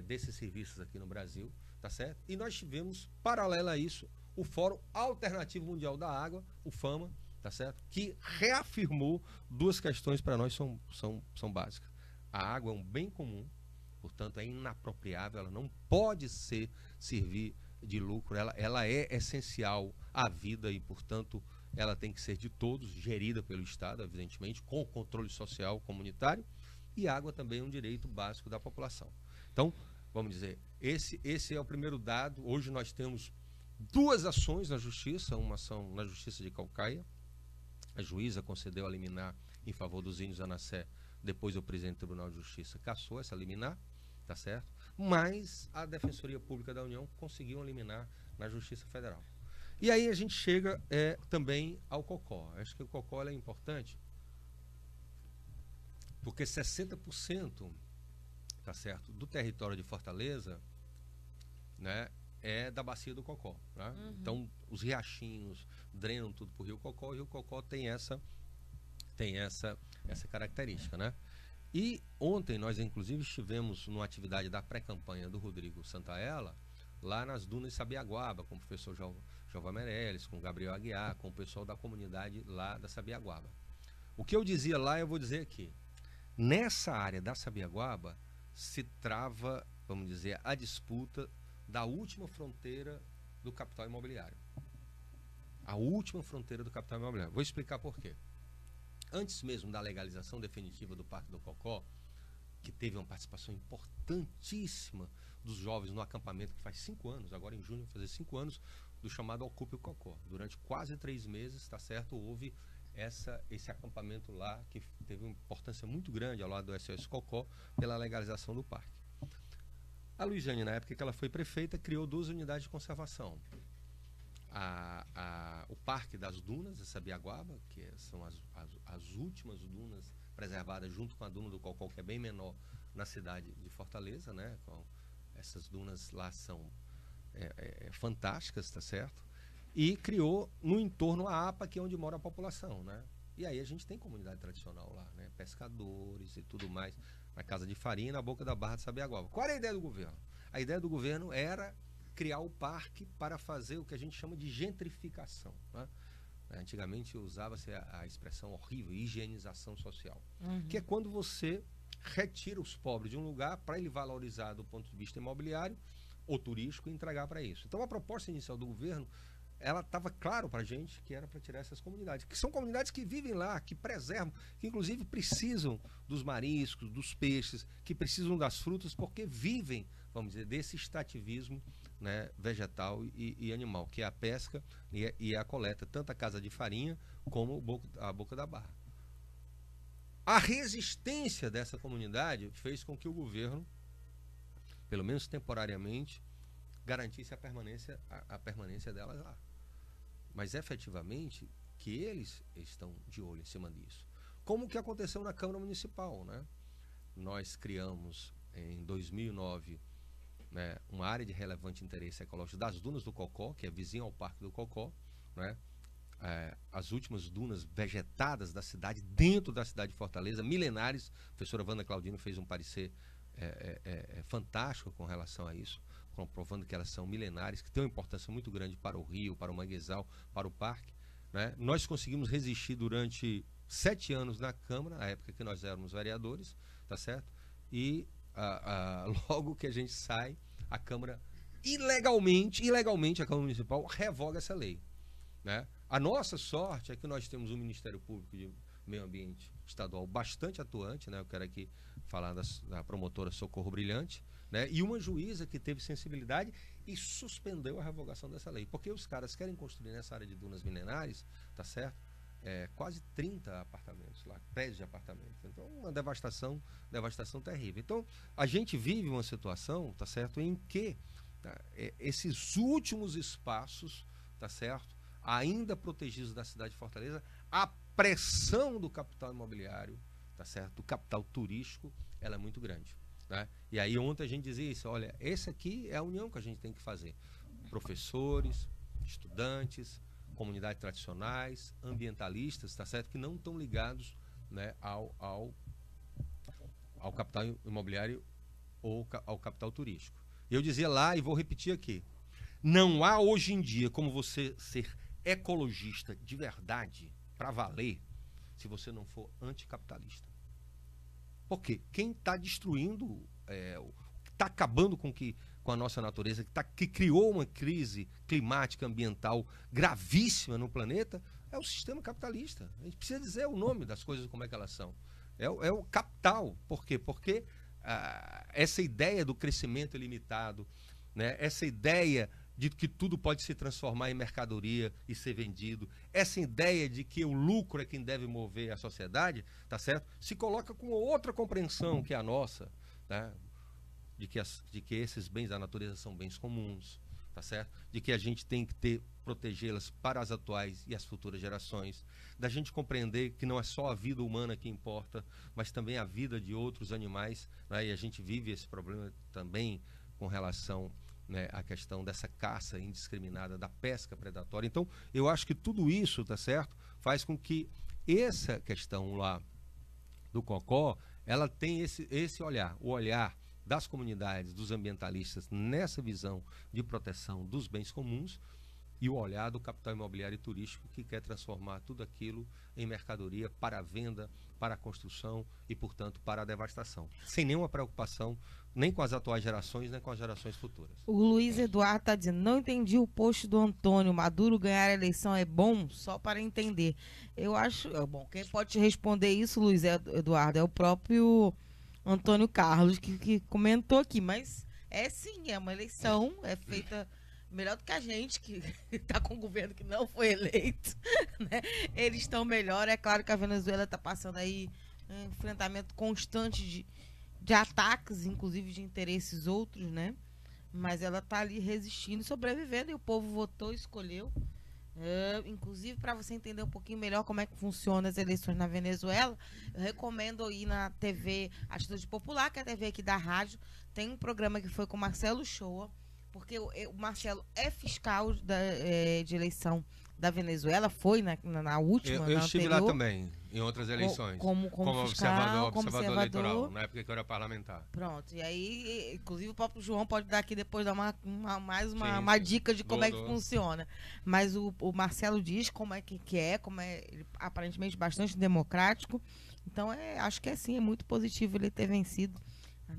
Desses serviços aqui no Brasil, tá certo? E nós tivemos, paralelo a isso, o Fórum Alternativo Mundial da Água, o FAMA, tá certo? Que reafirmou 2 questões para nós são básicas. A água é um bem comum, portanto é inapropriável, ela não pode servir de lucro, ela é essencial à vida e, portanto, ela tem que ser de todos, gerida pelo Estado, evidentemente, com controle social comunitário, e água também é um direito básico da população. Então, vamos dizer, esse é o primeiro dado. Hoje nós temos 2 ações na Justiça, uma ação na Justiça de Caucaia, a juíza concedeu a liminar em favor dos índios Anassé, depois o presidente do Tribunal de Justiça cassou essa liminar, tá certo? Mas a Defensoria Pública da União conseguiu eliminar na Justiça Federal. E aí a gente chega também ao Cocó. Acho que o Cocó é importante, porque 60%, tá certo, do território de Fortaleza, né, é da bacia do Cocó, né? Então os riachinhos drenam tudo para o Rio Cocó, e o Rio Cocó tem essa característica, né? E ontem nós inclusive estivemos numa atividade da pré-campanha do Rodrigo Santaella, lá nas dunas de Sabiaguaba, com o professor João Meirelles, com o Gabriel Aguiar, com o pessoal da comunidade lá da Sabiaguaba. O que eu dizia lá, eu vou dizer aqui. Nessa área da Sabiaguaba se trava, vamos dizer, a disputa da última fronteira do capital imobiliário. A última fronteira do capital imobiliário. Vou explicar por quê. Antes mesmo da legalização definitiva do Parque do Cocó, que teve uma participação importantíssima dos jovens no acampamento, que faz 5 anos, agora em junho vai fazer 5 anos, do chamado Ocupe o Cocó. Durante quase 3 meses, tá certo, houve esse acampamento lá, que teve uma importância muito grande ao lado do SOS Cocó, pela legalização do parque. A Luiziane, na época que ela foi prefeita, criou 2 unidades de conservação. O Parque das Dunas, de Sabiaguaba, que são as últimas dunas preservadas, junto com a duna do Cocó, que é bem menor, na cidade de Fortaleza, né? Essas dunas lá são fantásticas, tá certo? E criou no entorno a APA, que é onde mora a população, né? E aí a gente tem comunidade tradicional lá, né? Pescadores e tudo mais, na Casa de Farinha, na Boca da Barra de Sabiaguaba. Qual era a ideia do governo? A ideia do governo era criar o parque para fazer o que a gente chama de gentrificação, né? Antigamente usava-se a expressão horrível, higienização social, que é quando você retira os pobres de um lugar para ele valorizar do ponto de vista imobiliário ou turístico e entregar para isso. Então a proposta inicial do governo, ela estava claro para a gente que era para tirar essas comunidades, que são comunidades que vivem lá, que preservam, que inclusive precisam dos mariscos, dos peixes, que precisam das frutas, porque vivem, vamos dizer, desse extrativismo, né, vegetal e animal, que é a pesca e a coleta, tanto a Casa de Farinha como a Boca da Barra. A resistência dessa comunidade fez com que o governo, pelo menos temporariamente, garantisse a permanência delas lá. Mas efetivamente que eles estão de olho em cima disso. Como que aconteceu na Câmara Municipal, né? Nós criamos em 2009, né, uma área de relevante interesse ecológico das dunas do Cocó, que é vizinha ao Parque do Cocó, né? As últimas dunas vegetadas da cidade, dentro da cidade de Fortaleza, milenares. A professora Wanda Claudino fez um parecer fantástico com relação a isso, comprovando que elas são milenares, que têm uma importância muito grande para o rio, para o manguezal, para o parque, né? Nós conseguimos resistir durante 7 anos na Câmara, na época que nós éramos vereadores, tá certo? E logo que a gente sai, a Câmara ilegalmente a Câmara Municipal revoga essa lei, né? A nossa sorte é que nós temos um Ministério Público de Meio Ambiente Estadual bastante atuante, né? Eu quero aqui falar da promotora Socorro Brilhante, né? E uma juíza que teve sensibilidade e suspendeu a revogação dessa lei, porque os caras querem construir nessa área de dunas minerais, tá certo? Quase 30 apartamentos lá, prédios de apartamentos. Então, uma devastação terrível. Então, a gente vive uma situação, tá certo, em que esses últimos espaços, tá certo, ainda protegidos da cidade de Fortaleza, a pressão do capital imobiliário, tá certo, do capital turístico, ela é muito grande, né? E aí ontem a gente dizia isso, olha, esse aqui é a união que a gente tem que fazer. Professores, estudantes, comunidades tradicionais, ambientalistas, tá certo, que não estão ligados, né, ao capital imobiliário ou ao capital turístico. Eu dizia lá e vou repetir aqui, não há hoje em dia como você ser ecologista de verdade, para valer, se você não for anticapitalista. Porque quem está destruindo, está acabando com a nossa natureza, que criou uma crise climática, ambiental gravíssima no planeta, é o sistema capitalista. A gente precisa dizer o nome das coisas como é que elas são. É o capital. Por quê? Porque essa ideia do crescimento ilimitado, né, essa ideia de que tudo pode se transformar em mercadoria e ser vendido, essa ideia de que o lucro é quem deve mover a sociedade, tá certo? Se coloca com outra compreensão que é a nossa, né? De que esses bens da natureza são bens comuns, tá certo? De que a gente tem que protegê-las para as atuais e as futuras gerações, da gente compreender que não é só a vida humana que importa, mas também a vida de outros animais, né? E a gente vive esse problema também com relação, né, à questão dessa caça indiscriminada, da pesca predatória. Então, eu acho que tudo isso, tá certo, faz com que essa questão lá do Cocó, ela tem esse olhar, o olhar das comunidades, dos ambientalistas, nessa visão de proteção dos bens comuns, e o olhar do capital imobiliário e turístico, que quer transformar tudo aquilo em mercadoria para a venda, para a construção e, portanto, para a devastação. Sem nenhuma preocupação, nem com as atuais gerações, nem com as gerações futuras. O Luiz Eduardo está dizendo, não entendi o post do Antônio, Maduro ganhar a eleição é bom? Só para entender. Eu acho, bom, quem pode te responder isso, Luiz Eduardo, é o próprio Antônio Carlos, que comentou aqui, mas sim, é uma eleição, é feita melhor do que a gente, que está com um governo que não foi eleito, né? Eles estão melhor. É claro que a Venezuela está passando aí um enfrentamento constante de ataques, inclusive de interesses outros, né? Mas ela está ali resistindo, sobrevivendo, e o povo votou, escolheu. Inclusive, para você entender um pouquinho melhor como é que funcionam as eleições na Venezuela, eu recomendo ir na TV Atitude Popular, que é a TV aqui da rádio. Tem um programa que foi com o Marcelo Shoa, porque o Marcelo é fiscal de eleição da Venezuela, foi na última, eu na estive anterior, lá também, em outras eleições. Como fiscal, observador eleitoral, na época que eu era parlamentar. Pronto, e aí, inclusive, o próprio João pode dar aqui depois dar mais uma Sim. dica de como é que funciona. Mas o Marcelo diz como é como é ele, aparentemente bastante democrático. Então, acho que é muito positivo ele ter vencido.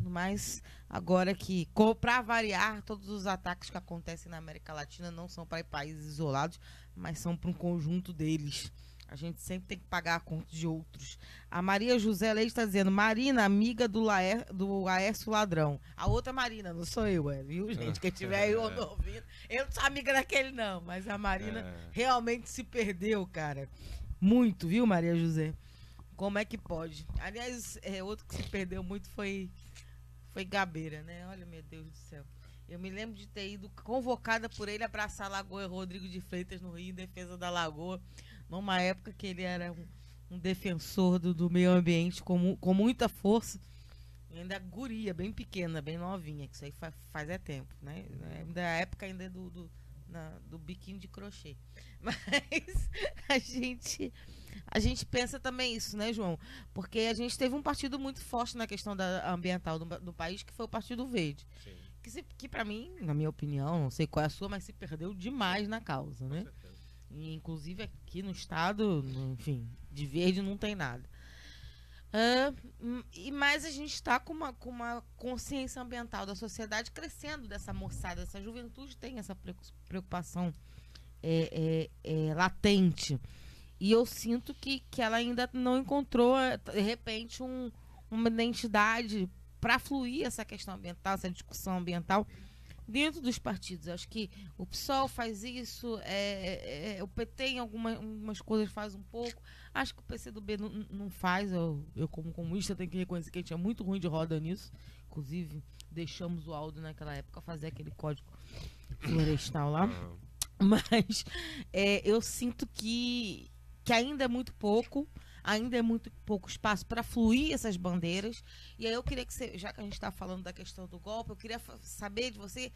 Mas agora que, para variar, todos os ataques que acontecem na América Latina não são para países isolados, mas são para um conjunto deles. A gente sempre tem que pagar a conta de outros. A Maria José Leite está dizendo, Marina, amiga do Aércio Ladrão. A outra Marina, não sou eu, viu, gente? Quem tiver aí ouvindo. Eu não sou amiga daquele, não, mas a Marina realmente se perdeu, cara. Muito, viu, Maria José? Como é que pode? Aliás, outro que se perdeu muito foi Gabeira, né? Olha, meu Deus do céu. Eu me lembro de ter ido convocada por ele abraçar a Lagoa Rodrigo de Freitas no Rio, em defesa da Lagoa, numa época que ele era um defensor do meio ambiente com muita força. E ainda guria, bem pequena, bem novinha, que isso aí faz tempo, né? Da época ainda do biquinho de crochê. Mas a gente pensa também isso, né, João? Porque a gente teve um partido muito forte na questão ambiental do país, que foi o Partido Verde. Sim. Que para mim, na minha opinião, não sei qual é a sua, mas se perdeu demais na causa, né? E, inclusive aqui no estado, enfim, de verde não tem nada. Mas a gente está com uma consciência ambiental da sociedade crescendo, dessa moçada, essa juventude tem essa preocupação latente. E eu sinto que ela ainda não encontrou, de repente, uma identidade para fluir essa questão ambiental, essa discussão ambiental dentro dos partidos. Acho que o PSOL faz isso, o PT em algumas coisas faz um pouco. Acho que o PCdoB não faz. Eu como comunista, tenho que reconhecer que a gente é muito ruim de roda nisso. Inclusive, deixamos o Aldo naquela época fazer aquele código florestal lá. Mas eu sinto que ainda é muito pouco. Ainda é muito pouco espaço para fluir essas bandeiras. E aí eu queria que você, já que a gente está falando da questão do golpe, eu queria saber de você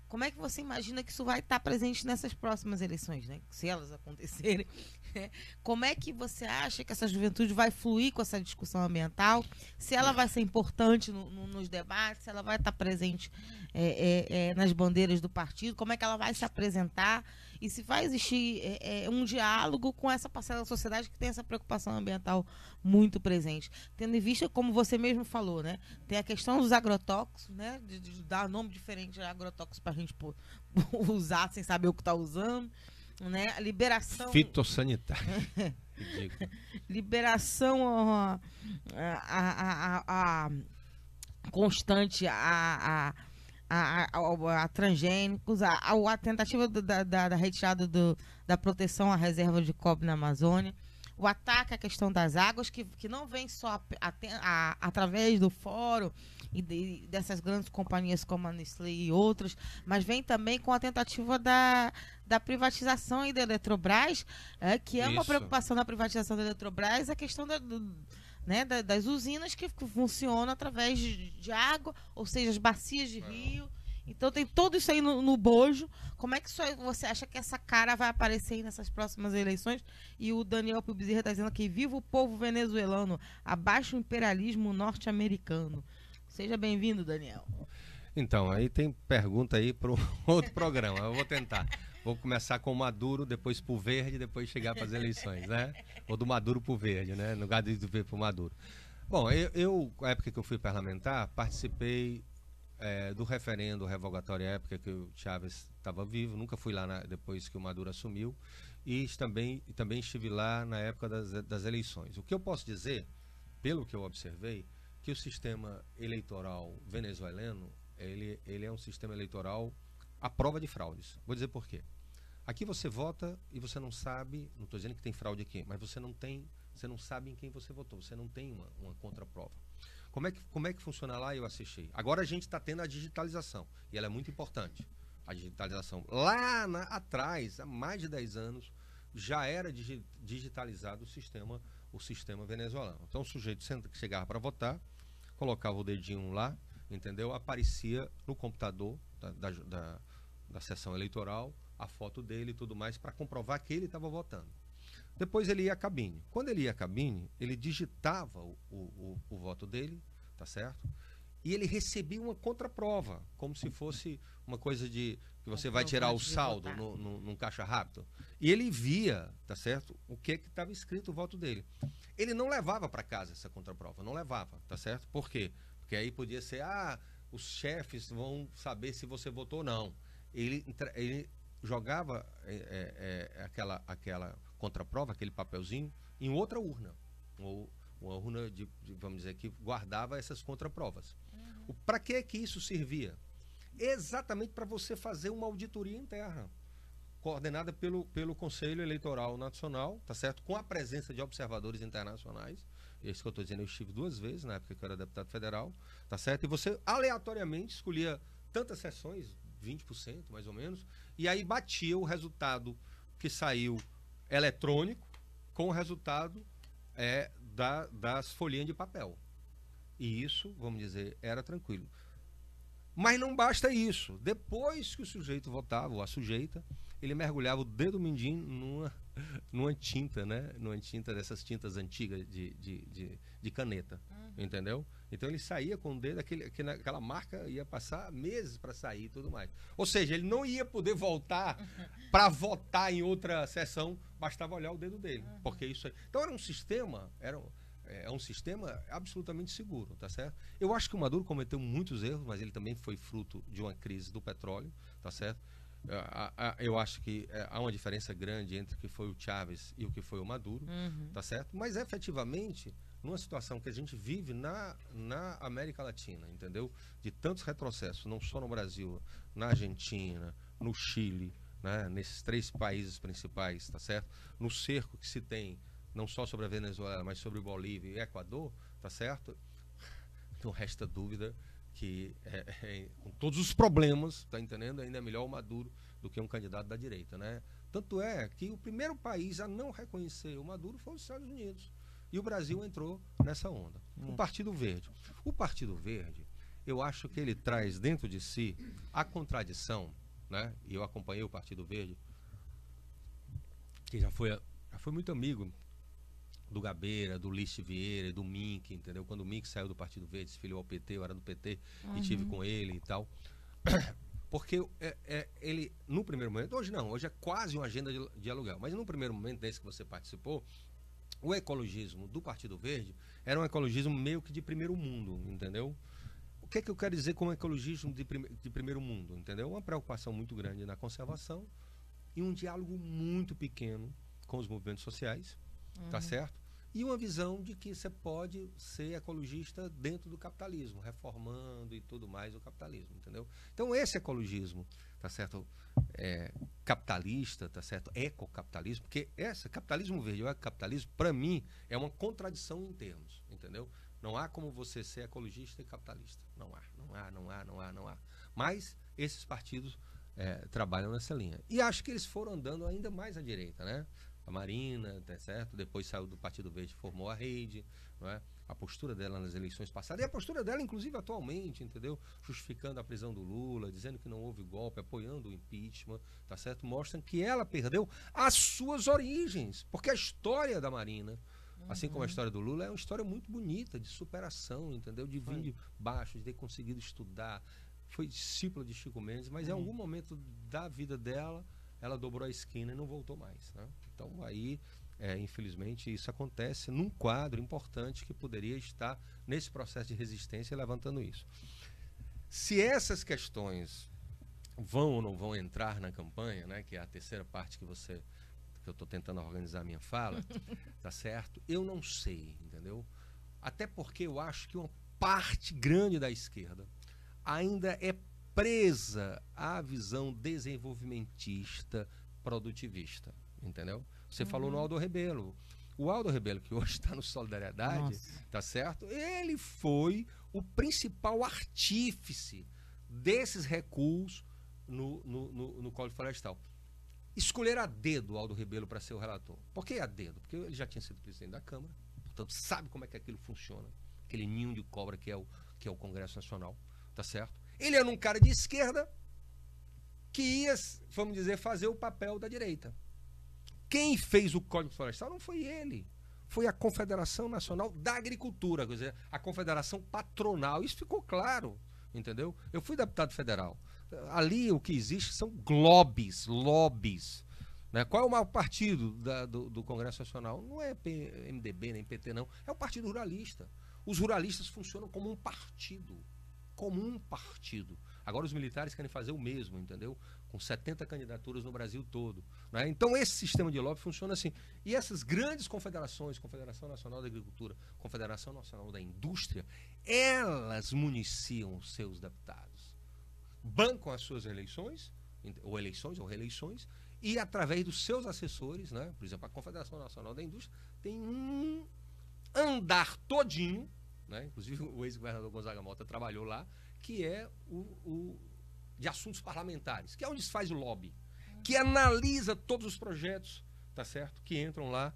como é que você imagina que isso vai estar presente nessas próximas eleições, né? Se elas acontecerem. Como é que você acha que essa juventude vai fluir com essa discussão ambiental? Se ela vai ser importante nos debates, se ela vai estar presente nas bandeiras do partido, como é que ela vai se apresentar? E se vai existir um diálogo com essa parcela da sociedade que tem essa preocupação ambiental muito presente. Tendo em vista, como você mesmo falou, né? Tem a questão dos agrotóxicos, né? De dar nome diferente a agrotóxicos para a gente usar sem saber o que está usando. Né? A liberação fitossanitária. Liberação constante a transgênicos, a tentativa da retirada da proteção à reserva de cobre na Amazônia, o ataque à questão das águas, que não vem só através do fórum e dessas grandes companhias como a Nestlé e outras, mas vem também com a tentativa da privatização aí da Eletrobras, que é uma preocupação da privatização da Eletrobras, a questão das usinas que funcionam através de água, ou seja, as bacias de rio. Então tem tudo isso aí no bojo. Como é que você acha que essa cara vai aparecer aí nessas próximas eleições? E o Daniel Bezerra está dizendo aqui: viva o povo venezuelano, abaixo o imperialismo norte-americano. Seja bem-vindo, Daniel. Então, aí tem pergunta aí para outro programa. Eu vou tentar. Vou começar com o Maduro, depois pro verde, depois chegar para as eleições, né? Ou do Maduro pro verde, né? No lugar do verde pro Maduro. Bom, na época que eu fui parlamentar, participei do referendo revogatório, à época que o Chávez estava vivo. Nunca fui lá depois que o Maduro assumiu. E também estive lá na época das eleições. O que eu posso dizer, pelo que eu observei, que o sistema eleitoral venezuelano, ele é um sistema eleitoral à prova de fraudes. Vou dizer por quê. Aqui você vota e você não sabe, não estou dizendo que tem fraude aqui, mas você não sabe em quem você votou, você não tem uma contraprova. Como é que funciona lá? Eu assisti. Agora a gente está tendo a digitalização, e ela é muito importante. A digitalização. Lá atrás, há mais de 10 anos, já era digitalizado o sistema venezuelano. Então o sujeito chegava para votar, colocava o dedinho lá, entendeu? Aparecia no computador da sessão eleitoral a foto dele e tudo mais para comprovar que ele estava votando. Depois ele ia à cabine. Quando ele ia à cabine, ele digitava o voto dele, tá certo? E ele recebia uma contraprova, como se fosse uma coisa que você vai tirar o saldo num caixa rápido. E ele via, tá certo? O que estava escrito o voto dele. Ele não levava para casa essa contraprova, não levava, tá certo? Por quê? Porque aí podia ser, os chefes vão saber se você votou ou não. Ele jogava aquela contraprova, aquele papelzinho, em outra urna. Ou uma urna, vamos dizer, que guardava essas contraprovas. Para que isso servia? Exatamente para você fazer uma auditoria interna, coordenada pelo Conselho Eleitoral Nacional, tá certo? Com a presença de observadores internacionais. Isso que eu estou dizendo, eu estive 2 vezes, na época que eu era deputado federal, tá certo? E você aleatoriamente escolhia tantas sessões, 20% mais ou menos, e aí batia o resultado que saiu eletrônico com o resultado das folhinhas de papel. E isso, vamos dizer, era tranquilo. Mas não basta isso. Depois que o sujeito votava, ou a sujeita, ele mergulhava o dedo mindinho numa tinta, né? Numa tinta dessas tintas antigas de caneta. entendeu? Então ele saía com o dedo, aquela marca ia passar meses para sair e tudo mais. Ou seja, ele não ia poder voltar para votar em outra sessão, bastava olhar o dedo dele. Porque isso aí. Então era um sistema, é um sistema absolutamente seguro, tá certo? Eu acho que o Maduro cometeu muitos erros, mas ele também foi fruto de uma crise do petróleo, tá certo? Eu acho que há uma diferença grande entre o que foi o Chávez e o que foi o Maduro, tá certo? Mas efetivamente, numa situação que a gente vive na América Latina, entendeu? De tantos retrocessos, não só no Brasil, na Argentina, no Chile, né? Nesses 3 países principais, tá certo? No cerco que se tem, não só sobre a Venezuela, mas sobre Bolívia e Equador, tá certo? Não resta dúvida que com todos os problemas, tá entendendo? Ainda é melhor o Maduro do que um candidato da direita, né? Tanto é que o primeiro país a não reconhecer o Maduro foi os Estados Unidos. E o Brasil entrou nessa onda. O Partido Verde. O Partido Verde, eu acho que ele traz dentro de si a contradição, né? E eu acompanhei o Partido Verde, que já foi muito amigo do Gabeira, do Lício Vieira, do Mink, entendeu? Quando o Mink saiu do Partido Verde, se filiou ao PT, eu era do PT e tive com ele e tal. Porque ele, no primeiro momento, hoje não, hoje é quase uma agenda de aluguel, mas no primeiro momento desse que você participou, o ecologismo do Partido Verde era um ecologismo meio que de primeiro mundo, entendeu? O que é que eu quero dizer com ecologismo de primeiro mundo, entendeu? Uma preocupação muito grande na conservação e um diálogo muito pequeno com os movimentos sociais, tá certo? E uma visão de que você pode ser ecologista dentro do capitalismo, reformando e tudo mais o capitalismo, entendeu? Então esse ecologismo, tá certo? Capitalista, tá certo? Ecocapitalismo, porque capitalismo verde ou ecocapitalismo, para mim, é uma contradição em termos, entendeu? Não há como você ser ecologista e capitalista. Não há. Mas esses partidos trabalham nessa linha. E acho que eles foram andando ainda mais à direita, né? A Marina, tá certo? Depois saiu do Partido Verde, formou a Rede, não é? A postura dela nas eleições passadas, e a postura dela, inclusive, atualmente, entendeu? Justificando a prisão do Lula, dizendo que não houve golpe, apoiando o impeachment, tá certo? Mostram que ela perdeu as suas origens, porque a história da Marina, assim como a história do Lula, é uma história muito bonita, de superação, entendeu? De vir de baixo, de ter conseguido estudar, foi discípula de Chico Mendes, mas em algum momento da vida dela, ela dobrou a esquina e não voltou mais, né? Então aí, infelizmente, isso acontece num quadro importante que poderia estar nesse processo de resistência levantando isso. Se essas questões vão ou não vão entrar na campanha, né, que é a terceira parte que eu estou tentando organizar a minha fala, tá certo? Eu não sei, entendeu? Até porque eu acho que uma parte grande da esquerda ainda é presa à visão desenvolvimentista, produtivista, entendeu? Você falou no Aldo Rebelo. O Aldo Rebelo, que hoje está no Solidariedade, tá certo? Ele foi o principal artífice desses recuos no Código Florestal. Escolher a dedo o Aldo Rebelo para ser o relator. Por que a dedo? Porque ele já tinha sido presidente da Câmara, portanto sabe como é que aquilo funciona, aquele ninho de cobra que é o Congresso Nacional, tá certo? Ele era um cara de esquerda que ia, vamos dizer, fazer o papel da direita. Quem fez o Código Florestal não foi ele. Foi a Confederação Nacional da Agricultura, quer dizer, a Confederação Patronal. Isso ficou claro, entendeu? Eu fui deputado federal. Ali o que existe são lobbies. Né? Qual é o maior partido do Congresso Nacional? Não é MDB nem PT, não. É o Partido Ruralista. Os ruralistas funcionam como um partido. Agora os militares querem fazer o mesmo, entendeu? Com 70 candidaturas no Brasil todo, né? Então esse sistema de lobby funciona assim. E essas grandes confederações, Confederação Nacional da Agricultura, Confederação Nacional da Indústria, elas municiam os seus deputados, bancam as suas eleições, ou reeleições, e através dos seus assessores, né? Por exemplo, a Confederação Nacional da Indústria tem um andar todinho, né? Inclusive o ex-governador Gonzaga Mota trabalhou lá, que é o de assuntos parlamentares, que é onde se faz o lobby, que analisa todos os projetos, tá certo? Que entram lá,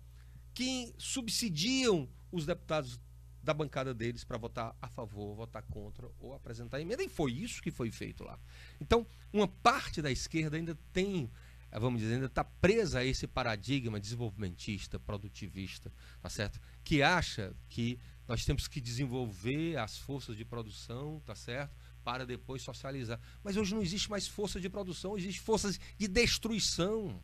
que subsidiam os deputados da bancada deles para votar a favor, votar contra ou apresentar emenda, e foi isso que foi feito lá. Então, uma parte da esquerda ainda tem, vamos dizer, ainda está presa a esse paradigma desenvolvimentista, produtivista, tá certo? Que acha que Nós temos que desenvolver as forças de produção, tá certo? Para depois socializar. Mas hoje não existe mais força de produção, existe forças de destruição.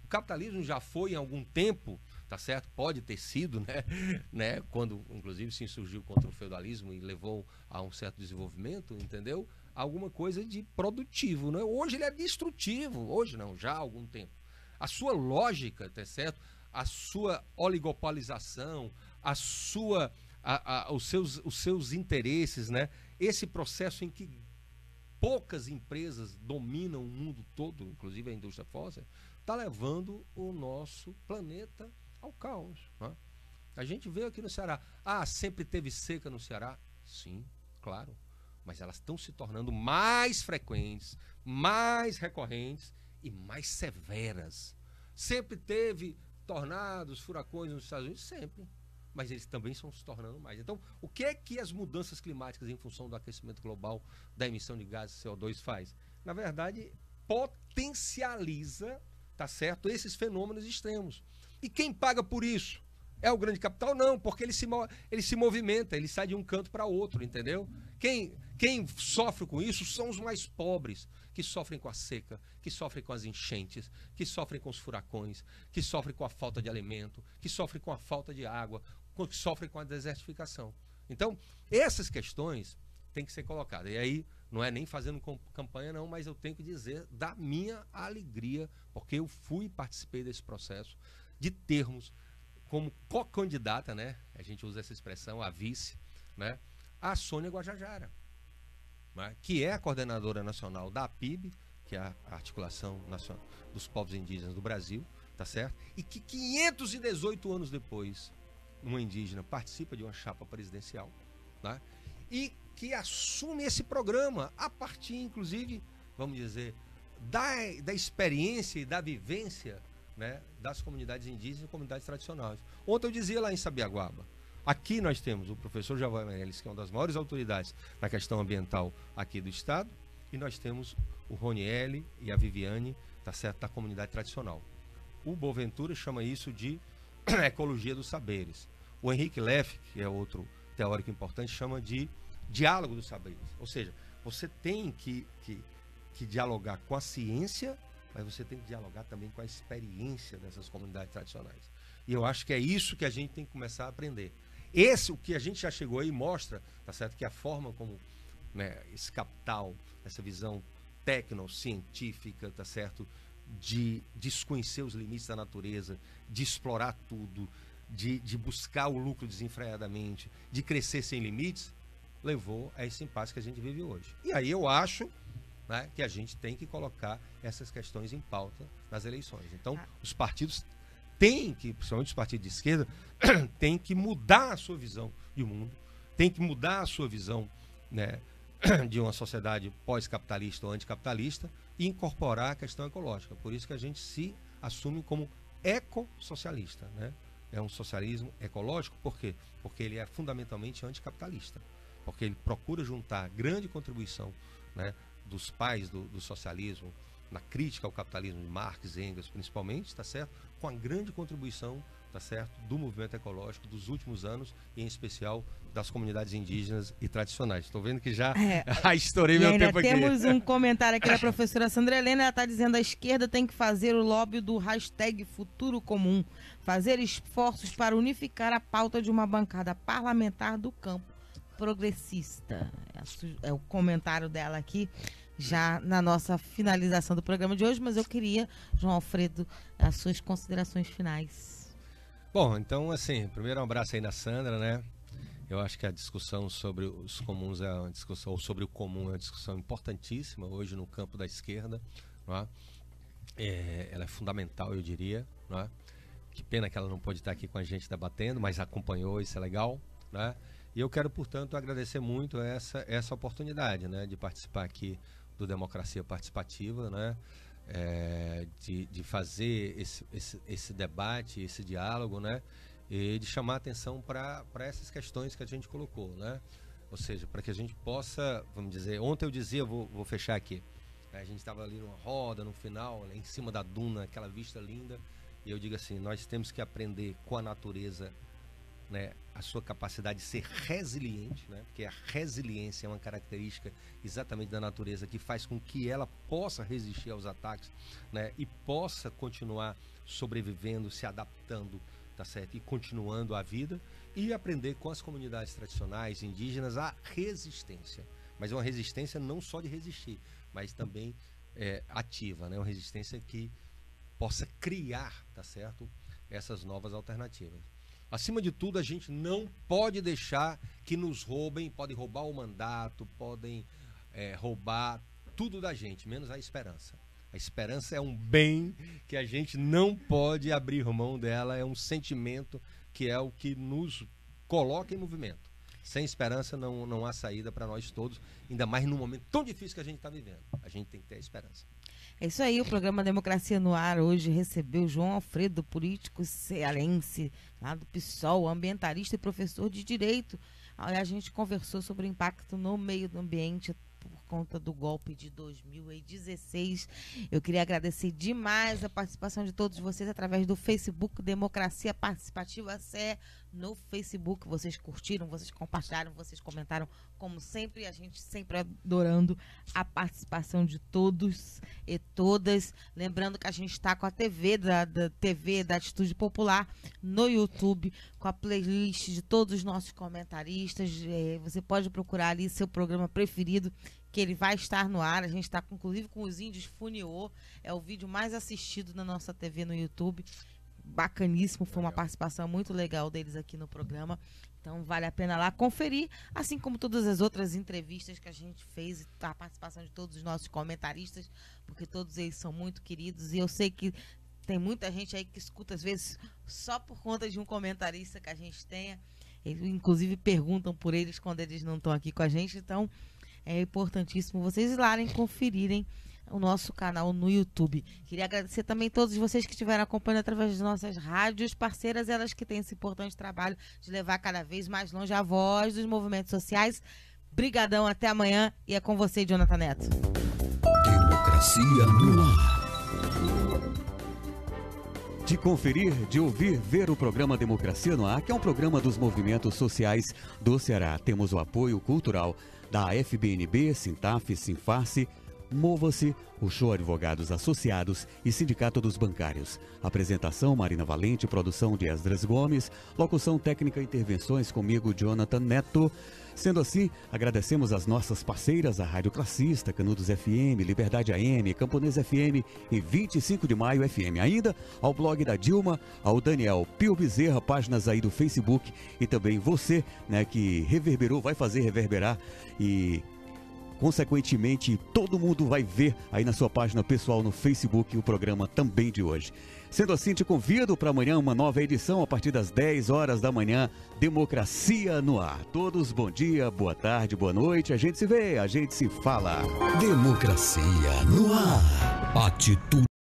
O capitalismo já foi em algum tempo, tá certo? Pode ter sido, né? Quando, inclusive, se insurgiu contra o feudalismo e levou a um certo desenvolvimento, entendeu? Alguma coisa de produtivo, né? Hoje ele é destrutivo, hoje não, já há algum tempo. A sua lógica, tá certo? A sua oligopolização, os seus interesses, né? Esse processo em que poucas empresas dominam o mundo todo, inclusive a indústria fóssil, está levando o nosso planeta ao caos, né? A gente vê aqui no Ceará, sempre teve seca no Ceará? Sim, claro, mas elas estão se tornando mais frequentes, mais recorrentes e mais severas. Sempre teve tornados, furacões nos Estados Unidos? Sempre. Mas eles também estão se tornando mais. Então, o que é que as mudanças climáticas em função do aquecimento global, da emissão de gases CO2 faz? Na verdade, potencializa, tá certo, esses fenômenos extremos. E quem paga por isso? É o grande capital? Não, porque ele se movimenta, ele sai de um canto para outro, entendeu? Quem sofre com isso são os mais pobres, que sofrem com a seca, que sofrem com as enchentes, que sofrem com os furacões, que sofrem com a falta de alimento, que sofrem com a falta de água, que sofrem com a desertificação. Então, essas questões têm que ser colocadas. E aí, não é nem fazendo campanha, não, mas eu tenho que dizer da minha alegria, porque eu fui e participei desse processo de termos como co-candidata, né? A gente usa essa expressão, a vice, né? A Sônia Guajajara, né? Que é a coordenadora nacional da APIB, que é a Articulação Nacional dos Povos Indígenas do Brasil, tá certo? E que 518 anos depois, uma indígena participa de uma chapa presidencial, né? E que assume esse programa a partir, inclusive, vamos dizer, da experiência e da vivência, né, das comunidades indígenas e comunidades tradicionais. Ontem eu dizia lá em Sabiaguaba, aqui nós temos o professor Javoy Meirelles, que é uma das maiores autoridades na questão ambiental aqui do estado, e nós temos o Ronieli e a Viviane, tá certo, da comunidade tradicional. O Boaventura chama isso de ecologia dos saberes. O Henrique Leff, que é outro teórico importante, chama de diálogo dos saberes. Ou seja, você tem que dialogar com a ciência, mas você tem que dialogar também com a experiência dessas comunidades tradicionais. E eu acho que é isso que a gente tem que começar a aprender. O que a gente já chegou aí mostra, tá certo, que a forma como, né, esse capital, essa visão tecnocientífica, tá certo, de desconhecer os limites da natureza, de explorar tudo, de buscar o lucro desenfreadamente, de crescer sem limites, levou a esse impasse que a gente vive hoje. E aí eu acho, né, que a gente tem que colocar essas questões em pauta nas eleições. Então, os partidos têm que, principalmente os partidos de esquerda, têm que mudar a sua visão de mundo, têm que mudar a sua visão, né, de uma sociedade pós-capitalista ou anticapitalista e incorporar a questão ecológica. Por isso que a gente se assume como ecossocialista, né? É um socialismo ecológico, por quê? Porque ele é fundamentalmente anticapitalista, porque ele procura juntar grande contribuição, né, dos pais do socialismo, na crítica ao capitalismo de Marx e Engels principalmente, tá certo? Com a grande contribuição, tá certo, do movimento ecológico dos últimos anos, e em especial das comunidades indígenas e tradicionais. Estou vendo que já estourei meu tempo aqui. Temos um comentário aqui da professora Sandra Helena, ela está dizendo: a esquerda tem que fazer o lobby do hashtag Futuro Comum, fazer esforços para unificar a pauta de uma bancada parlamentar do campo progressista. É o comentário dela aqui, já na nossa finalização do programa de hoje, mas eu queria, João Alfredo, as suas considerações finais. Bom, então, assim, primeiro um abraço aí na Sandra, né? Eu acho que a discussão sobre os comuns é uma discussão, ou sobre o comum é uma discussão importantíssima hoje no campo da esquerda, não é? Ela é fundamental, eu diria, não é? Que pena que ela não pôde estar aqui com a gente debatendo, mas acompanhou, isso é legal, né? E eu quero, portanto, agradecer muito essa oportunidade, né, de participar aqui do Democracia Participativa, né? De fazer esse debate, esse diálogo, né? E de chamar a atenção para essas questões que a gente colocou, né? Ou seja, para que a gente possa, vamos dizer, ontem eu dizia, vou fechar aqui, a gente estava ali numa roda, no final, em cima da duna, aquela vista linda, e eu digo assim, nós temos que aprender com a natureza né, a sua capacidade de ser resiliente, né, porque a resiliência é uma característica exatamente da natureza que faz com que ela possa resistir aos ataques, né, e possa continuar sobrevivendo, se adaptando, tá certo? E continuando a vida, e aprender com as comunidades tradicionais indígenas a resistência. Mas é uma resistência não só de resistir, mas também ativa, né? Uma resistência que possa criar, tá certo? Essas novas alternativas. Acima de tudo, a gente não pode deixar que nos roubem, podem roubar o mandato, podem roubar tudo da gente, menos a esperança. A esperança é um bem que a gente não pode abrir mão dela, é um sentimento que é o que nos coloca em movimento. Sem esperança não há saída para nós todos, ainda mais num momento tão difícil que a gente está vivendo. A gente tem que ter a esperança. É isso aí, o programa Democracia no Ar hoje recebeu João Alfredo, político cearense, lá do PSOL, ambientalista e professor de Direito. A gente conversou sobre o impacto no meio ambiente por conta do golpe de 2016. Eu queria agradecer demais a participação de todos vocês através do Facebook Democracia Participativa CE no Facebook. Vocês curtiram, vocês compartilharam, vocês comentaram, como sempre, a gente sempre adorando a participação de todos e todas. Lembrando que a gente está com a TV da Atitude Popular no YouTube, com a playlist de todos os nossos comentaristas. Você pode procurar ali seu programa preferido, que ele vai estar no ar. A gente está, inclusive, com os Índios Funiô. É o vídeo mais assistido na nossa TV no YouTube. Bacaníssimo, foi uma participação muito legal deles aqui no programa. Então vale a pena lá conferir, assim como todas as outras entrevistas que a gente fez, a participação de todos os nossos comentaristas, porque todos eles são muito queridos. E eu sei que tem muita gente aí que escuta, às vezes, só por conta de um comentarista que a gente tenha. Eles, inclusive, perguntam por eles quando eles não estão aqui com a gente. Então é importantíssimo vocês ir lá e conferirem o nosso canal no YouTube. Queria agradecer também a todos vocês que estiveram acompanhando através das nossas rádios parceiras, elas que têm esse importante trabalho de levar cada vez mais longe a voz dos movimentos sociais. Brigadão, até amanhã, e é com você, Jonathan Neto. Democracia no ar. De conferir, de ouvir, ver o programa Democracia no Ar, que é um programa dos movimentos sociais do Ceará. Temos o apoio cultural da FBNB, Sintaf, Sinfarce, Mova-se, o Show Advogados Associados e Sindicato dos Bancários. Apresentação, Marina Valente, produção de Esdras Gomes, locução técnica e intervenções comigo, Jonathan Neto. Sendo assim, agradecemos as nossas parceiras, a Rádio Classista, Canudos FM, Liberdade AM, Camponês FM e 25 de Maio FM. Ainda ao blog da Dilma, ao Daniel Pio Bezerra, páginas aí do Facebook, e também você, né, que reverberou, vai fazer reverberar e consequentemente, todo mundo vai ver aí na sua página pessoal no Facebook o programa também de hoje. Sendo assim, te convido para amanhã uma nova edição a partir das 10 horas da manhã, Democracia no Ar. Todos, bom dia, boa tarde, boa noite. A gente se vê, a gente se fala. Democracia no Ar. Atitude.